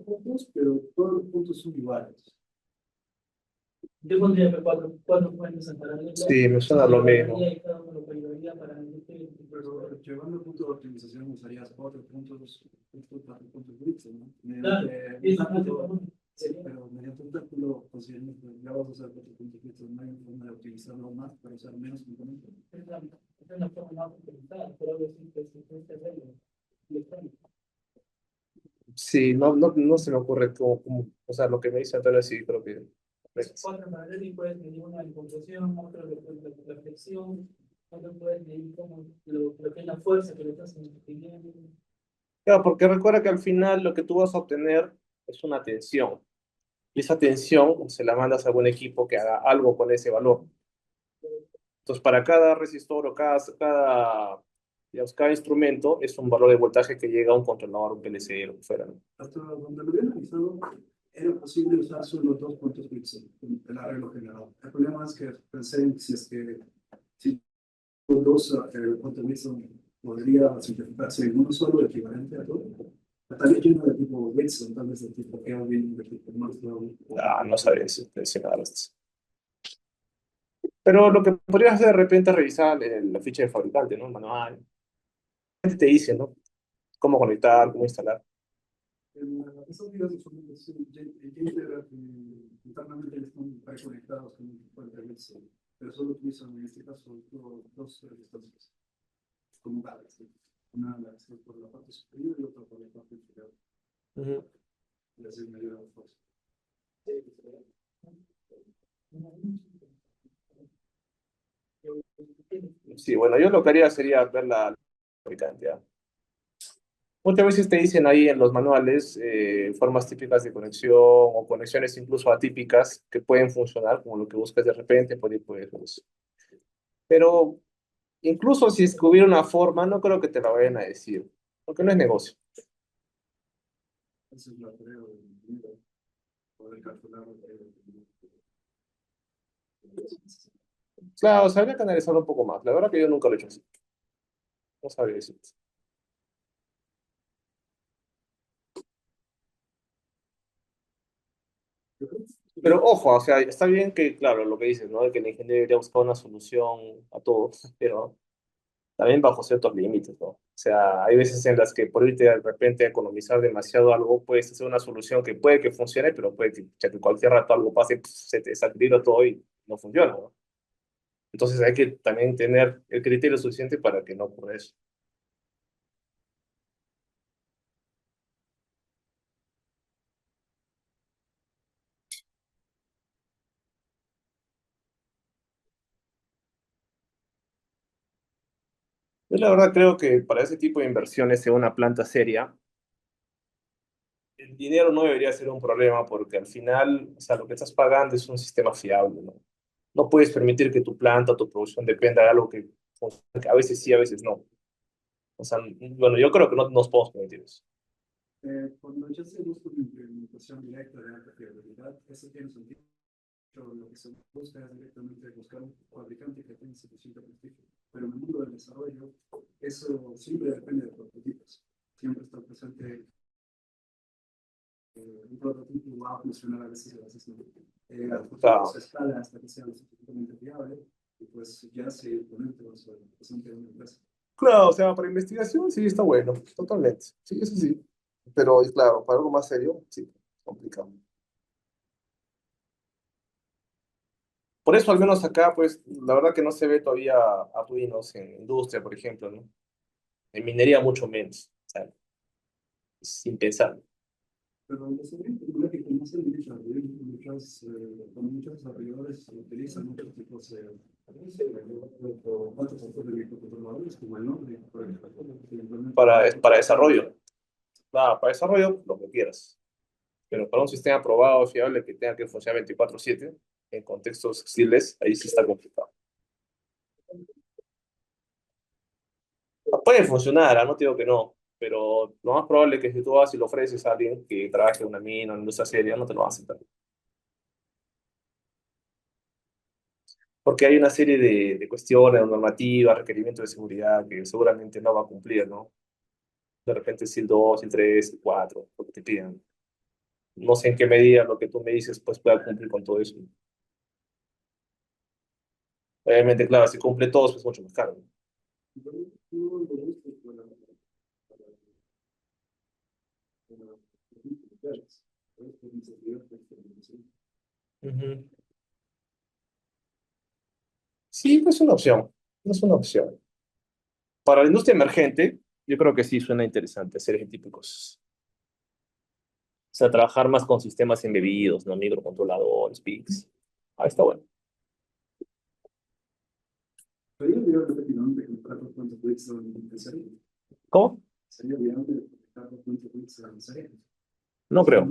puntos, pero todos los puntos son iguales. Yo pondría que cuatro fuentes en paralelo, Sí, me suena lo mismo. y cada uno lo pegaría para meter. Pero llevando el punto de optimización usarías cuatro puntos grises, ¿no? Claro, sí, pero mediante un cálculo considerando que ya vas a usar cuatro puntos grises, no hay forma de optimizarlo más para usar menos componentes. Es la forma más optimizada, pero algo así que es regla electrónica. Sí, no se me ocurre o sea, lo que me dice Antonio, sí, creo que... Cuatro paralelos y puedes medir una en compresión, otro la flexión, otro puedes medir como lo que es la fuerza que le estás metiendo. Claro, porque recuerda que al final lo que tú vas a obtener es una tensión. Y esa tensión se la mandas a algún equipo que haga algo con ese valor. Entonces, para cada resistor o digamos, cada instrumento es un valor de voltaje que llega a un controlador, un PLC, lo que fuera, ¿no? Hasta donde lo había analizado, era posible usar solo dos puntos Wilson, el arreglo general. El problema es que pensé en si dos puntos Wilson podría simplificarse en uno solo equivalente a todo. Estaría lleno de tipo Wilson, tal vez de tipo Kelvin, de tipo Maxwell. Ah, no sabes seleccionar esto. Pero lo que podrías hacer de repente es revisar la ficha del fabricante, ¿no? El manual. Te dice, ¿no? Cómo conectar, cómo instalar. Esos videos usualmente internamente están preconectados con un puente Wilson, pero solo utilizan en este caso dos distancias como cables. Una la hace por la parte superior y otra por la parte inferior. Ujú. Y así me ayuda fuerza. Sí, bueno, yo lo que haría sería ver la fabricante, ¿ya? Muchas veces te dicen ahí en los manuales formas típicas de conexión o conexiones incluso atípicas que pueden funcionar, como lo que buscas de repente, por ahí puedes. Pero incluso si es que hubiera una forma, no creo que te la vayan a decir, porque no es negocio. Esa es la tarea de poder calcular. Claro, sabría que analizarlo un poco más. La verdad que yo nunca lo he hecho así. No sabría decir. Pero ojo, o sea, está bien que, claro, lo que dices, ¿no? De que la ingeniería debería buscar una solución a todo, pero también bajo ciertos límites, ¿no? O sea, hay veces en las que por irte de repente a economizar demasiado algo, puedes hacer una solución que puede que funcione, pero puede que cualquier rato algo pase, se te desequilibra todo y no funciona, ¿no? Entonces hay que también tener el criterio suficiente para que no ocurra eso. Yo la verdad creo que para ese tipo de inversiones en una planta seria, el dinero no debería ser un problema porque al final, o sea, lo que estás pagando es un sistema fiable, ¿no? No puedes permitir que tu planta o tu producción dependa de algo que a veces sí, a veces no. O sea, bueno, yo creo que no nos podemos permitir eso. Cuando ya se busca una implementación directa de alta fiabilidad, eso tiene sentido. Lo que se busca es directamente buscar un fabricante que tenga suficiente prestigio. Pero en el mundo del desarrollo, eso siempre depende de prototipos. Siempre está presente un prototipo va a funcionar a veces no. El futuro Claro, se escala hasta que sea lo suficientemente fiable y pues ya se implementa presente en una empresa. claro, o sea, para investigación sí está bueno, totalmente. Sí, eso sí. Pero claro, para algo más serio, sí, complicado. Por eso, al menos acá, pues, la verdad que no se ve todavía Arduinos en industria, por ejemplo, ¿no? En minería mucho menos. O sea, es impensable. Pero el desarrollo tecnológico no se limita a muchos desarrolladores utilizan muchos tipos de otros tipos de microcontroladores, como el nombre, por ejemplo, que implementan Para desarrollo. Nada, para desarrollo, lo que quieras. Pero para un sistema probado, fiable, que tenga que funcionar 24/7, en contextos hostiles, ahí sí está complicado. Puede funcionar, no te digo que no, pero lo más probable es que si tú vas y lo ofreces a alguien que trabaje en una mina, en una industria seria, no te lo va a aceptar. Porque hay una serie de cuestiones, de normativas, requerimientos de seguridad que seguramente no va a cumplir, ¿no? De repente es el 2, el 3, el 4, lo que te piden. No sé en qué medida lo que tú me dices pues pueda cumplir con todo eso. Obviamente, claro, si cumple todos, pues mucho más caro. Ujú. Sí, no es una opción. No es una opción. Para la industria emergente, yo creo que sí suena interesante hacer ese tipo de cosas. O sea, trabajar más con sistemas embebidos, ¿no? Microcontroladores, PICs. Ah, está bueno. ¿Cómo? No creo.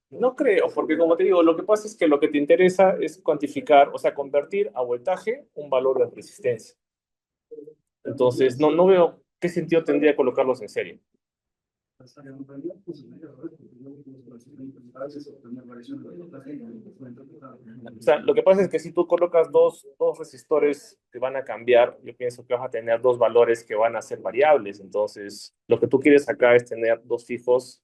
No creo, porque como te digo, lo que pasa es que lo que te interesa es cuantificar, o sea, convertir a voltaje un valor de resistencia. Entonces, no veo qué sentido tendría colocarlos en serie. O sea, lo que pasa es que si tú colocas dos resistores que van a cambiar, yo pienso que vas a tener dos valores que van a ser variables. Entonces, lo que tú quieres acá es tener dos fijos,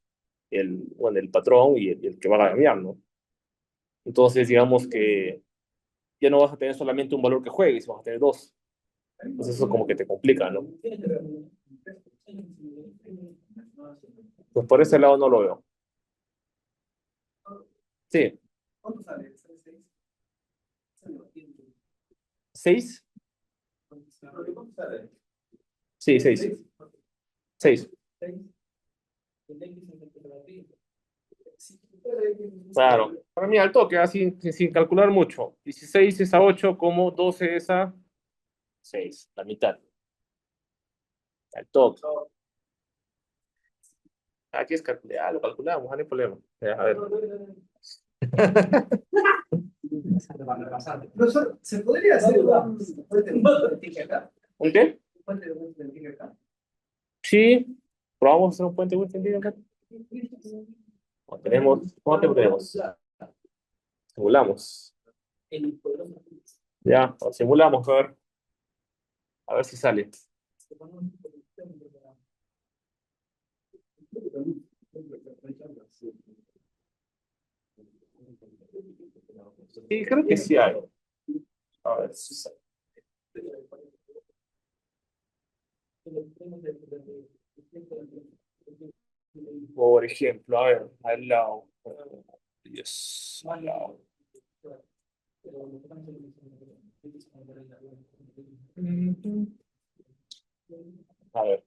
bueno, el patrón y el que va a cambiar, ¿no? Entonces, digamos que ya no vas a tener solamente un valor que juegues, vas a tener dos. Entonces, eso como que te complica, ¿no? Pues por ese lado no lo veo. Sí, seis. Sí, seis. Seis. Claro. Para mí al toque, así, sin calcular mucho. 16 es a 8, como 12 es a 6, la mitad. Al toque. Aquí es calcular, lo calculamos, no hay problema. Ya, a ver. Profesor, ¿se podría hacer un puente de Montevideo acá? ¿Un qué? Un puente de Montevideo acá. Sí. Probamos a hacer un puente Wittenberg acá. ¿Cuánto tiempo tenemos? Simulamos. Ya, simulamos, a ver si sale. Sí, creo que sí hay. A ver si sale. Por ejemplo, a ver, al lado. Yes, al lado. A ver.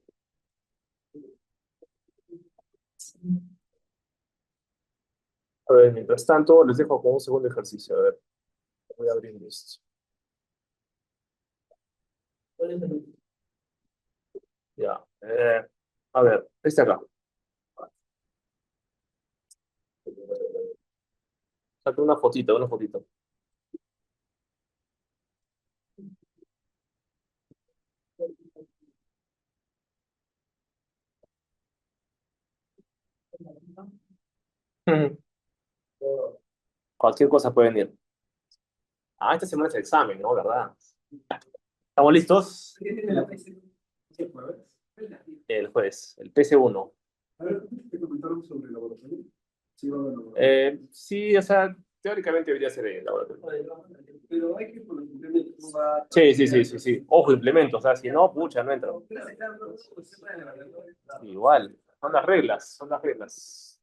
A ver, mientras tanto, les dejo con un segundo ejercicio. A ver, voy a abrir esto. Ya. A ver, este acá. Saca una fotito, una fotito. Cualquier cosa puede venir. Ah, esta semana es el examen, ¿no? ¿Verdad? ¿Estamos listos? El jueves, el PC1. A ver, ¿te comentaron sobre el laboratorio? Sí, va a haber laboratorio. Sí, o sea, teóricamente debería ser el laboratorio. Pero hay que por los implementos. Sí, sí, sí, sí, sí. Ojo, implemento, o sea, si no, pucha, no entra. Igual, son las reglas, son las reglas.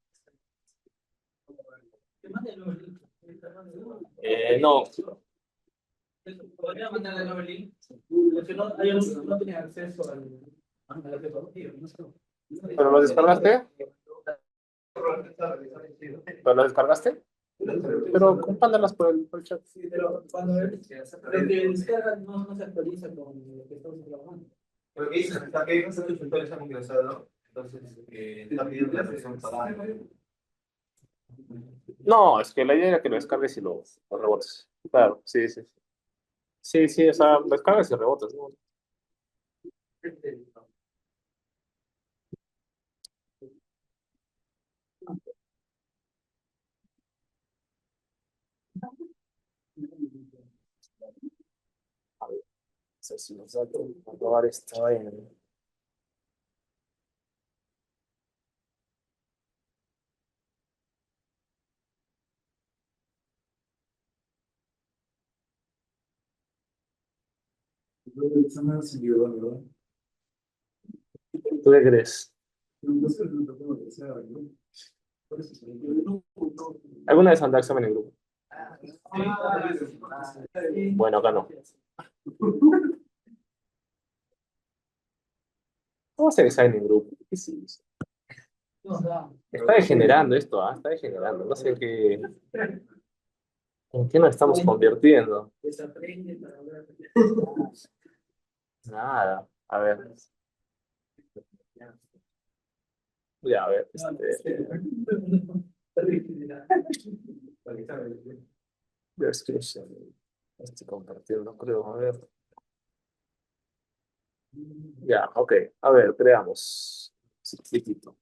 No, Podría mandarle el nuevo link. Porque no tenía acceso a la tecnología. ¿pero lo descargaste? ¿Pero lo descargaste? Pero compándalas por el chat. Sí, pero cuando lo que descarga no se actualiza con lo que estamos trabajando. Lo que dice está que ese tutorial está ingresado, entonces está pidiendo la versión para. No, es que la idea era que lo descargues y lo rebotes. Claro, sí, sí. Sí, sí, o sea, lo descargas y rebotes, ¿no? A ver, no sé si nos da a probar esta vaina. ¿Tú qué crees? ¿Alguna vez han dado examen en grupo? Bueno, acá no. ¿Cómo se examen en grupo? ¿Qué es eso? Está degenerando esto, ¿ah? Está degenerando. No sé en qué nos estamos convirtiendo. Nada. A ver. Ya, a ver. Description. Estoy compartiendo, creo. A ver. Ya, ok. A ver, creamos. Sí, chiquito.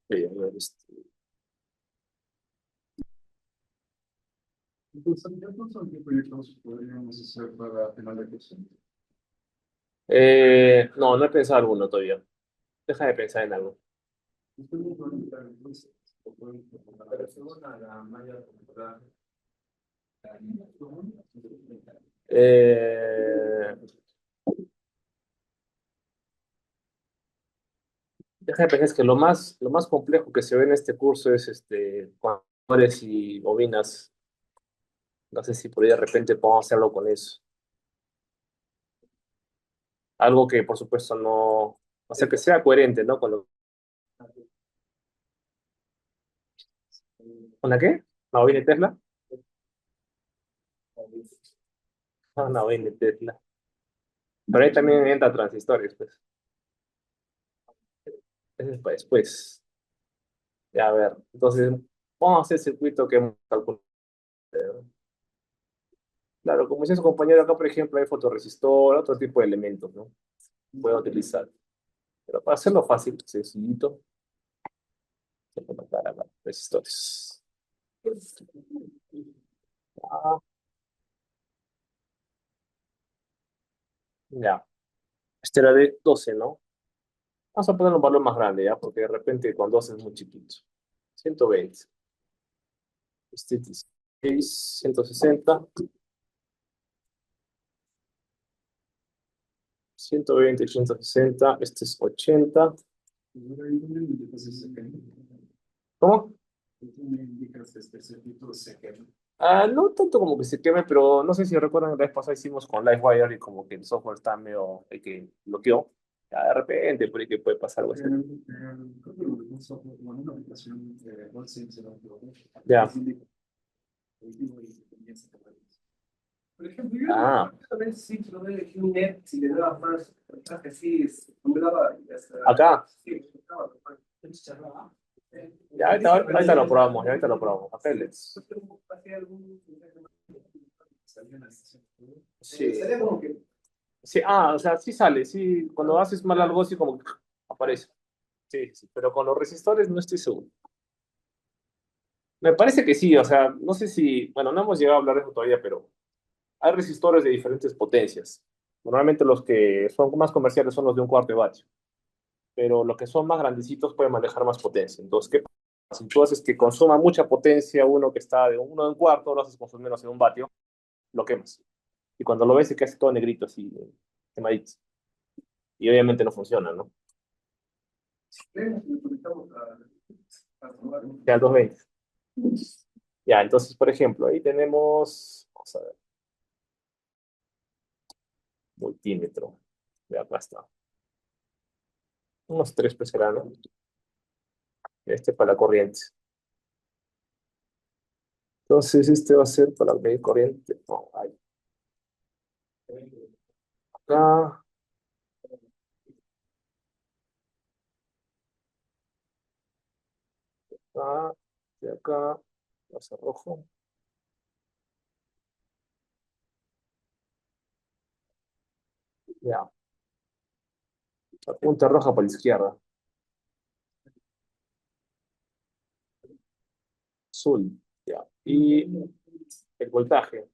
Ok, a ver, ¿Qué proyectos podríamos hacer para final de curso? no, no he pensado alguno todavía. Deja de pensar en algo. Eh, deja de pensar, es que lo más complejo que se ve en este curso es cuadros y bobinas. No sé si por ahí de repente podemos hacerlo con eso. Algo que por supuesto no, o sea, que sea coherente, ¿no? ¿Con la qué? ¿La bobina de Tesla? No, la bobina de Tesla. Pero ahí también entra transistores, pues. Ese es para después. Ya, a ver. Entonces, vamos a hacer el circuito que hemos calculado. Claro, como dice su compañero acá, por ejemplo, hay fotorresistor, otro tipo de elementos, ¿no? Puedo utilizar. Pero para hacerlo fácil, sencillito, se puede marcar acá, resistores. Ah, ya. Este era de 12, ¿no? Vamos a poner un valor más grande, ¿ya? Porque de repente con 12 es muy chiquito. 120. Este 16, 160, 120, 160. Este es 80. ¿Cómo? No tanto como que se queme, pero no sé si recuerdan, la vez pasada hicimos con LiveWire y como que el software está medio que bloqueó. Ya de repente, por ahí que puede pasar algo así. Ya. Por ejemplo, yo Ah, a veces sí, lo de Net, si le daba más, que sí, me daba hasta. acá. Sí, Ya, ahorita lo probamos, ya ahorita lo probamos. Papeles. Sí. Sería como que. Sí, o sea, sí sale, sí. Cuando haces mal algo, sí como que aparece. Sí, sí, pero con los resistores no estoy seguro. Me parece que sí, o sea, no sé si, bueno, no hemos llegado a hablar de eso todavía, pero hay resistores de diferentes potencias. Normalmente los que son más comerciales son los de un cuarto de vatio, pero los que son más grandecitos pueden manejar más potencia. Entonces, ¿qué pasa? Si tú haces que consuma mucha potencia uno que está de uno en cuarto, lo haces consumir menos en un vatio, lo quemas. Y cuando lo ves se queda todo negrito, así, quemadito. Y obviamente no funciona, ¿no? Ya el 220. Ya, entonces, por ejemplo, ahí tenemos, vamos a ver, multímetro. Ya, acá está. Unos tres pues será, ¿no? Este para la corriente. Entonces, este va a ser para medir corriente. No, ahí. Acá, acá, y acá, va a ser rojo. Ya, la punta roja para la izquierda. Azul, ya. Y el voltaje.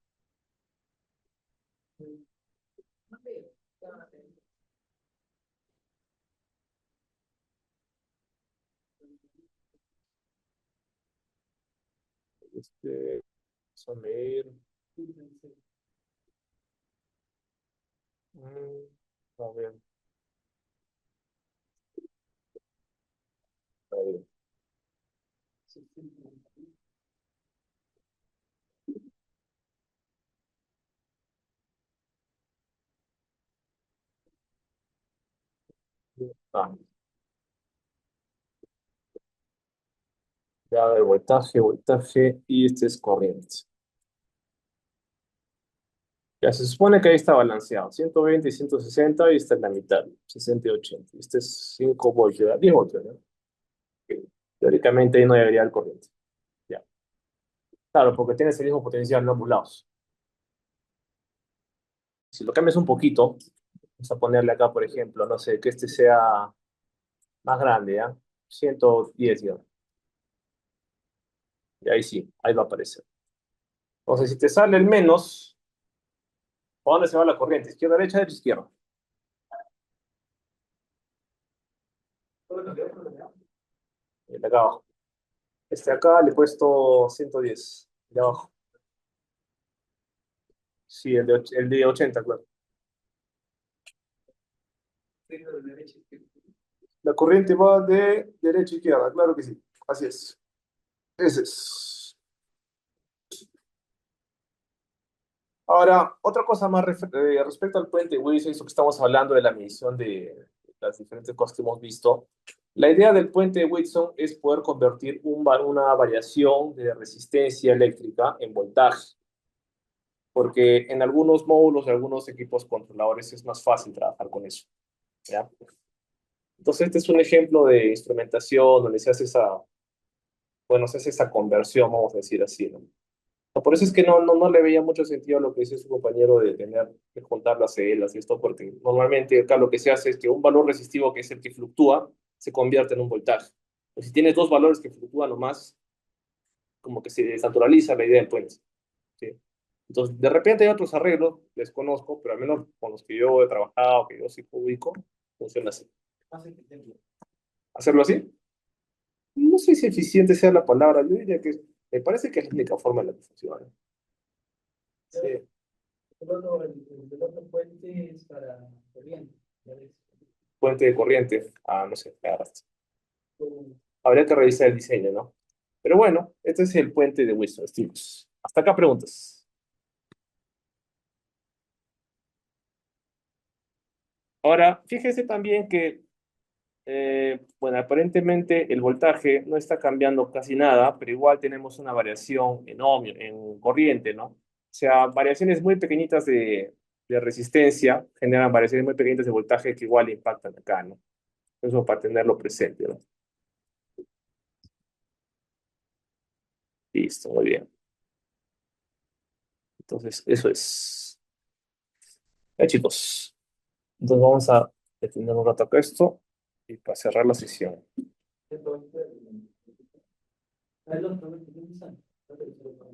Vamos a medir. Mm, a ver, a ver. Ah, ya, a ver, voltaje, y este es corriente. Ya se supone que ahí está balanceado, 120 y 160 y está en la mitad, 60 y 80. Este es 5 voltios, 10 voltios, ¿no? Ok. Teóricamente ahí no debería haber corriente. Ya. Claro, porque tienes el mismo potencial en ambos lados. Si lo cambias un poquito, vamos a ponerle acá, por ejemplo, no sé, que este sea más grande, ¿ya? 110, ya. Y ahí sí, ahí va a aparecer. Entonces, si te sale el menos, ¿a dónde se va la corriente? ¿Izquierda, derecha izquierda? El de acá abajo. Este acá le he puesto 110, de abajo. Sí, el de 80, claro. La corriente va de derecha a izquierda, claro que sí. Así es. Ese es. Ahora, otra cosa más respecto al puente Wilson, eso que estamos hablando de la medición de las diferentes cosas que hemos visto. La idea del puente de Wilson es poder convertir una variación de resistencia eléctrica en voltaje, porque en algunos módulos de algunos equipos controladores es más fácil trabajar con eso, ¿ya? Entonces, este es un ejemplo de instrumentación donde se hace bueno, se hace esa conversión, vamos a decir así, ¿no? Por eso es que no le veía mucho sentido a lo que dice su compañero de tener que juntar las celdas y esto, porque normalmente acá lo que se hace es que un valor resistivo, que es el que fluctúa, se convierte en un voltaje. O si tienes dos valores que fluctúan nomás, como que se desnaturaliza la idea del puente, ¿sí? Entonces, de repente hay otros arreglos, les conozco, pero al menos con los que yo he trabajado, que yo sí ubico, funciona así. ¿Hacerlo así? No sé si eficiente sea la palabra, yo diría que me parece que es la única forma en la que funciona. Sí. El otro puente es para corriente. ¿Ya ves? Puente de corriente. Ah, no sé, me agarraste. Habría que revisar el diseño, ¿no? Pero bueno, este es el puente de Winston Stevens. Hasta acá preguntas. Ahora, fíjese también que, bueno, aparentemente el voltaje no está cambiando casi nada, pero igual tenemos una variación en corriente, ¿no? O sea, variaciones muy pequeñitas de resistencia generan variaciones muy pequeñitas de voltaje que igual impactan acá, ¿no? Eso para tenerlo presente, ¿no? Listo, muy bien. Entonces, eso es. Ya, chicos. Entonces vamos a detener un rato acá esto y para cerrar la sesión.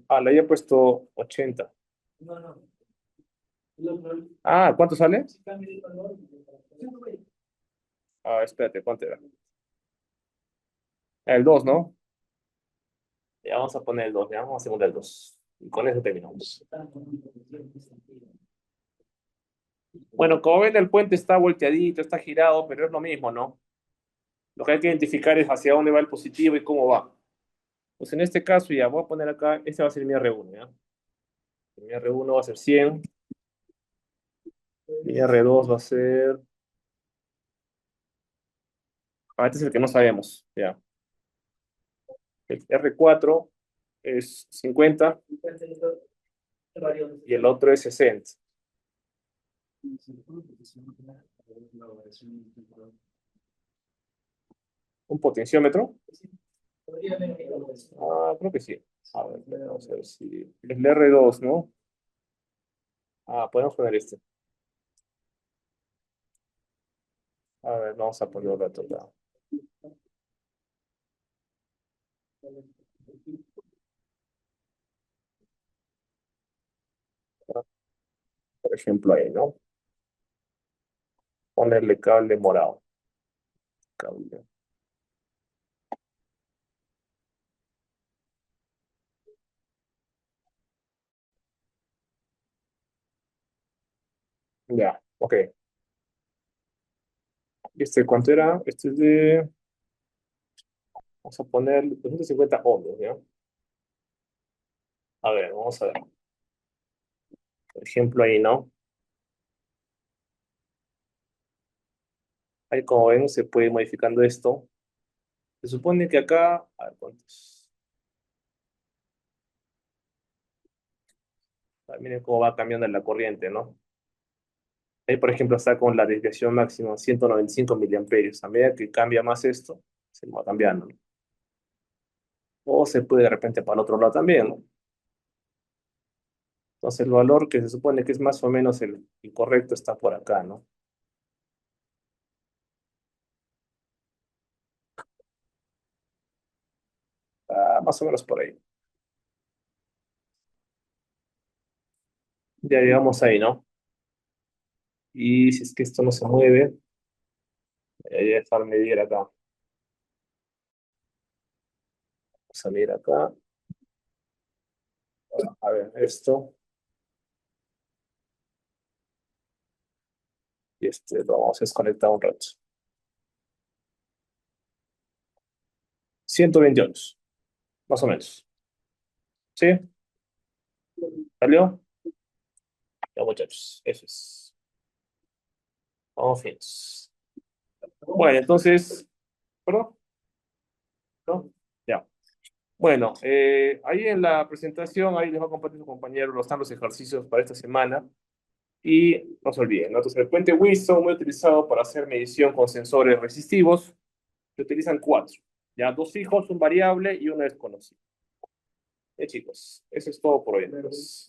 Ah, le había puesto 80. No, no. Ah, ¿cuánto sale? Ah, espérate, ¿cuánto era? El 2, ¿no? Ya vamos a poner el 2, ya vamos a poner el 2. Y con eso terminamos. Bueno, como ven, el puente está volteadito, está girado, pero es lo mismo, ¿no? Lo que hay que identificar es hacia dónde va el positivo y cómo va. Pues en este caso, ya voy a poner acá, este va a ser mi R1, ¿ya? Mi R1 va a ser 100, mi R2 va a ser. Ah, este es el que no sabemos, ya. El R4 es 50 y el otro es 60. ¿Un potenciómetro? Ah, creo que sí. A ver, vamos a ver si. Es el R2, ¿no? Ah, podemos poner este. A ver, vamos a poner otro lado. Por ejemplo, ahí, ¿no? Ponerle cable morado. Cable. Ya, ok. ¿Cuánto era? Este es de, vamos a poner 250 ohmios, ¿ya? A ver, vamos a ver. Por ejemplo, ahí, ¿no? Ahí como ven, se puede ir modificando esto. Se supone que acá, a ver, ¿cuántos? Ah, miren cómo va cambiando la corriente, ¿no? Ahí, por ejemplo, está con la desviación máxima 195 miliamperios. A medida que cambia más esto, se va cambiando, ¿no? O se puede de repente para el otro lado también, ¿no? Entonces el valor que se supone que es más o menos el correcto está por acá, ¿no? Ah, más o menos por ahí. Ya llegamos ahí, ¿no? Y si es que esto no se mueve, voy a dejar medir acá. Vamos a medir acá. A ver, esto. Y lo vamos a desconectar un rato. 128, más o menos. ¿Sí? ¿Salió? Ya, muchachos. Eso es. Vamos finos. Bueno, entonces, ¿perdón? ¿No? Ya. Bueno, ahí en la presentación, ahí les va a compartir su compañero están los ejercicios para esta semana. Y no se olviden, ¿no? Entonces, el puente Wilson, muy utilizado para hacer medición con sensores resistivos, se utilizan cuatro. Ya, dos fijos, un variable y uno desconocido. Chicos, eso es todo por hoy, entonces.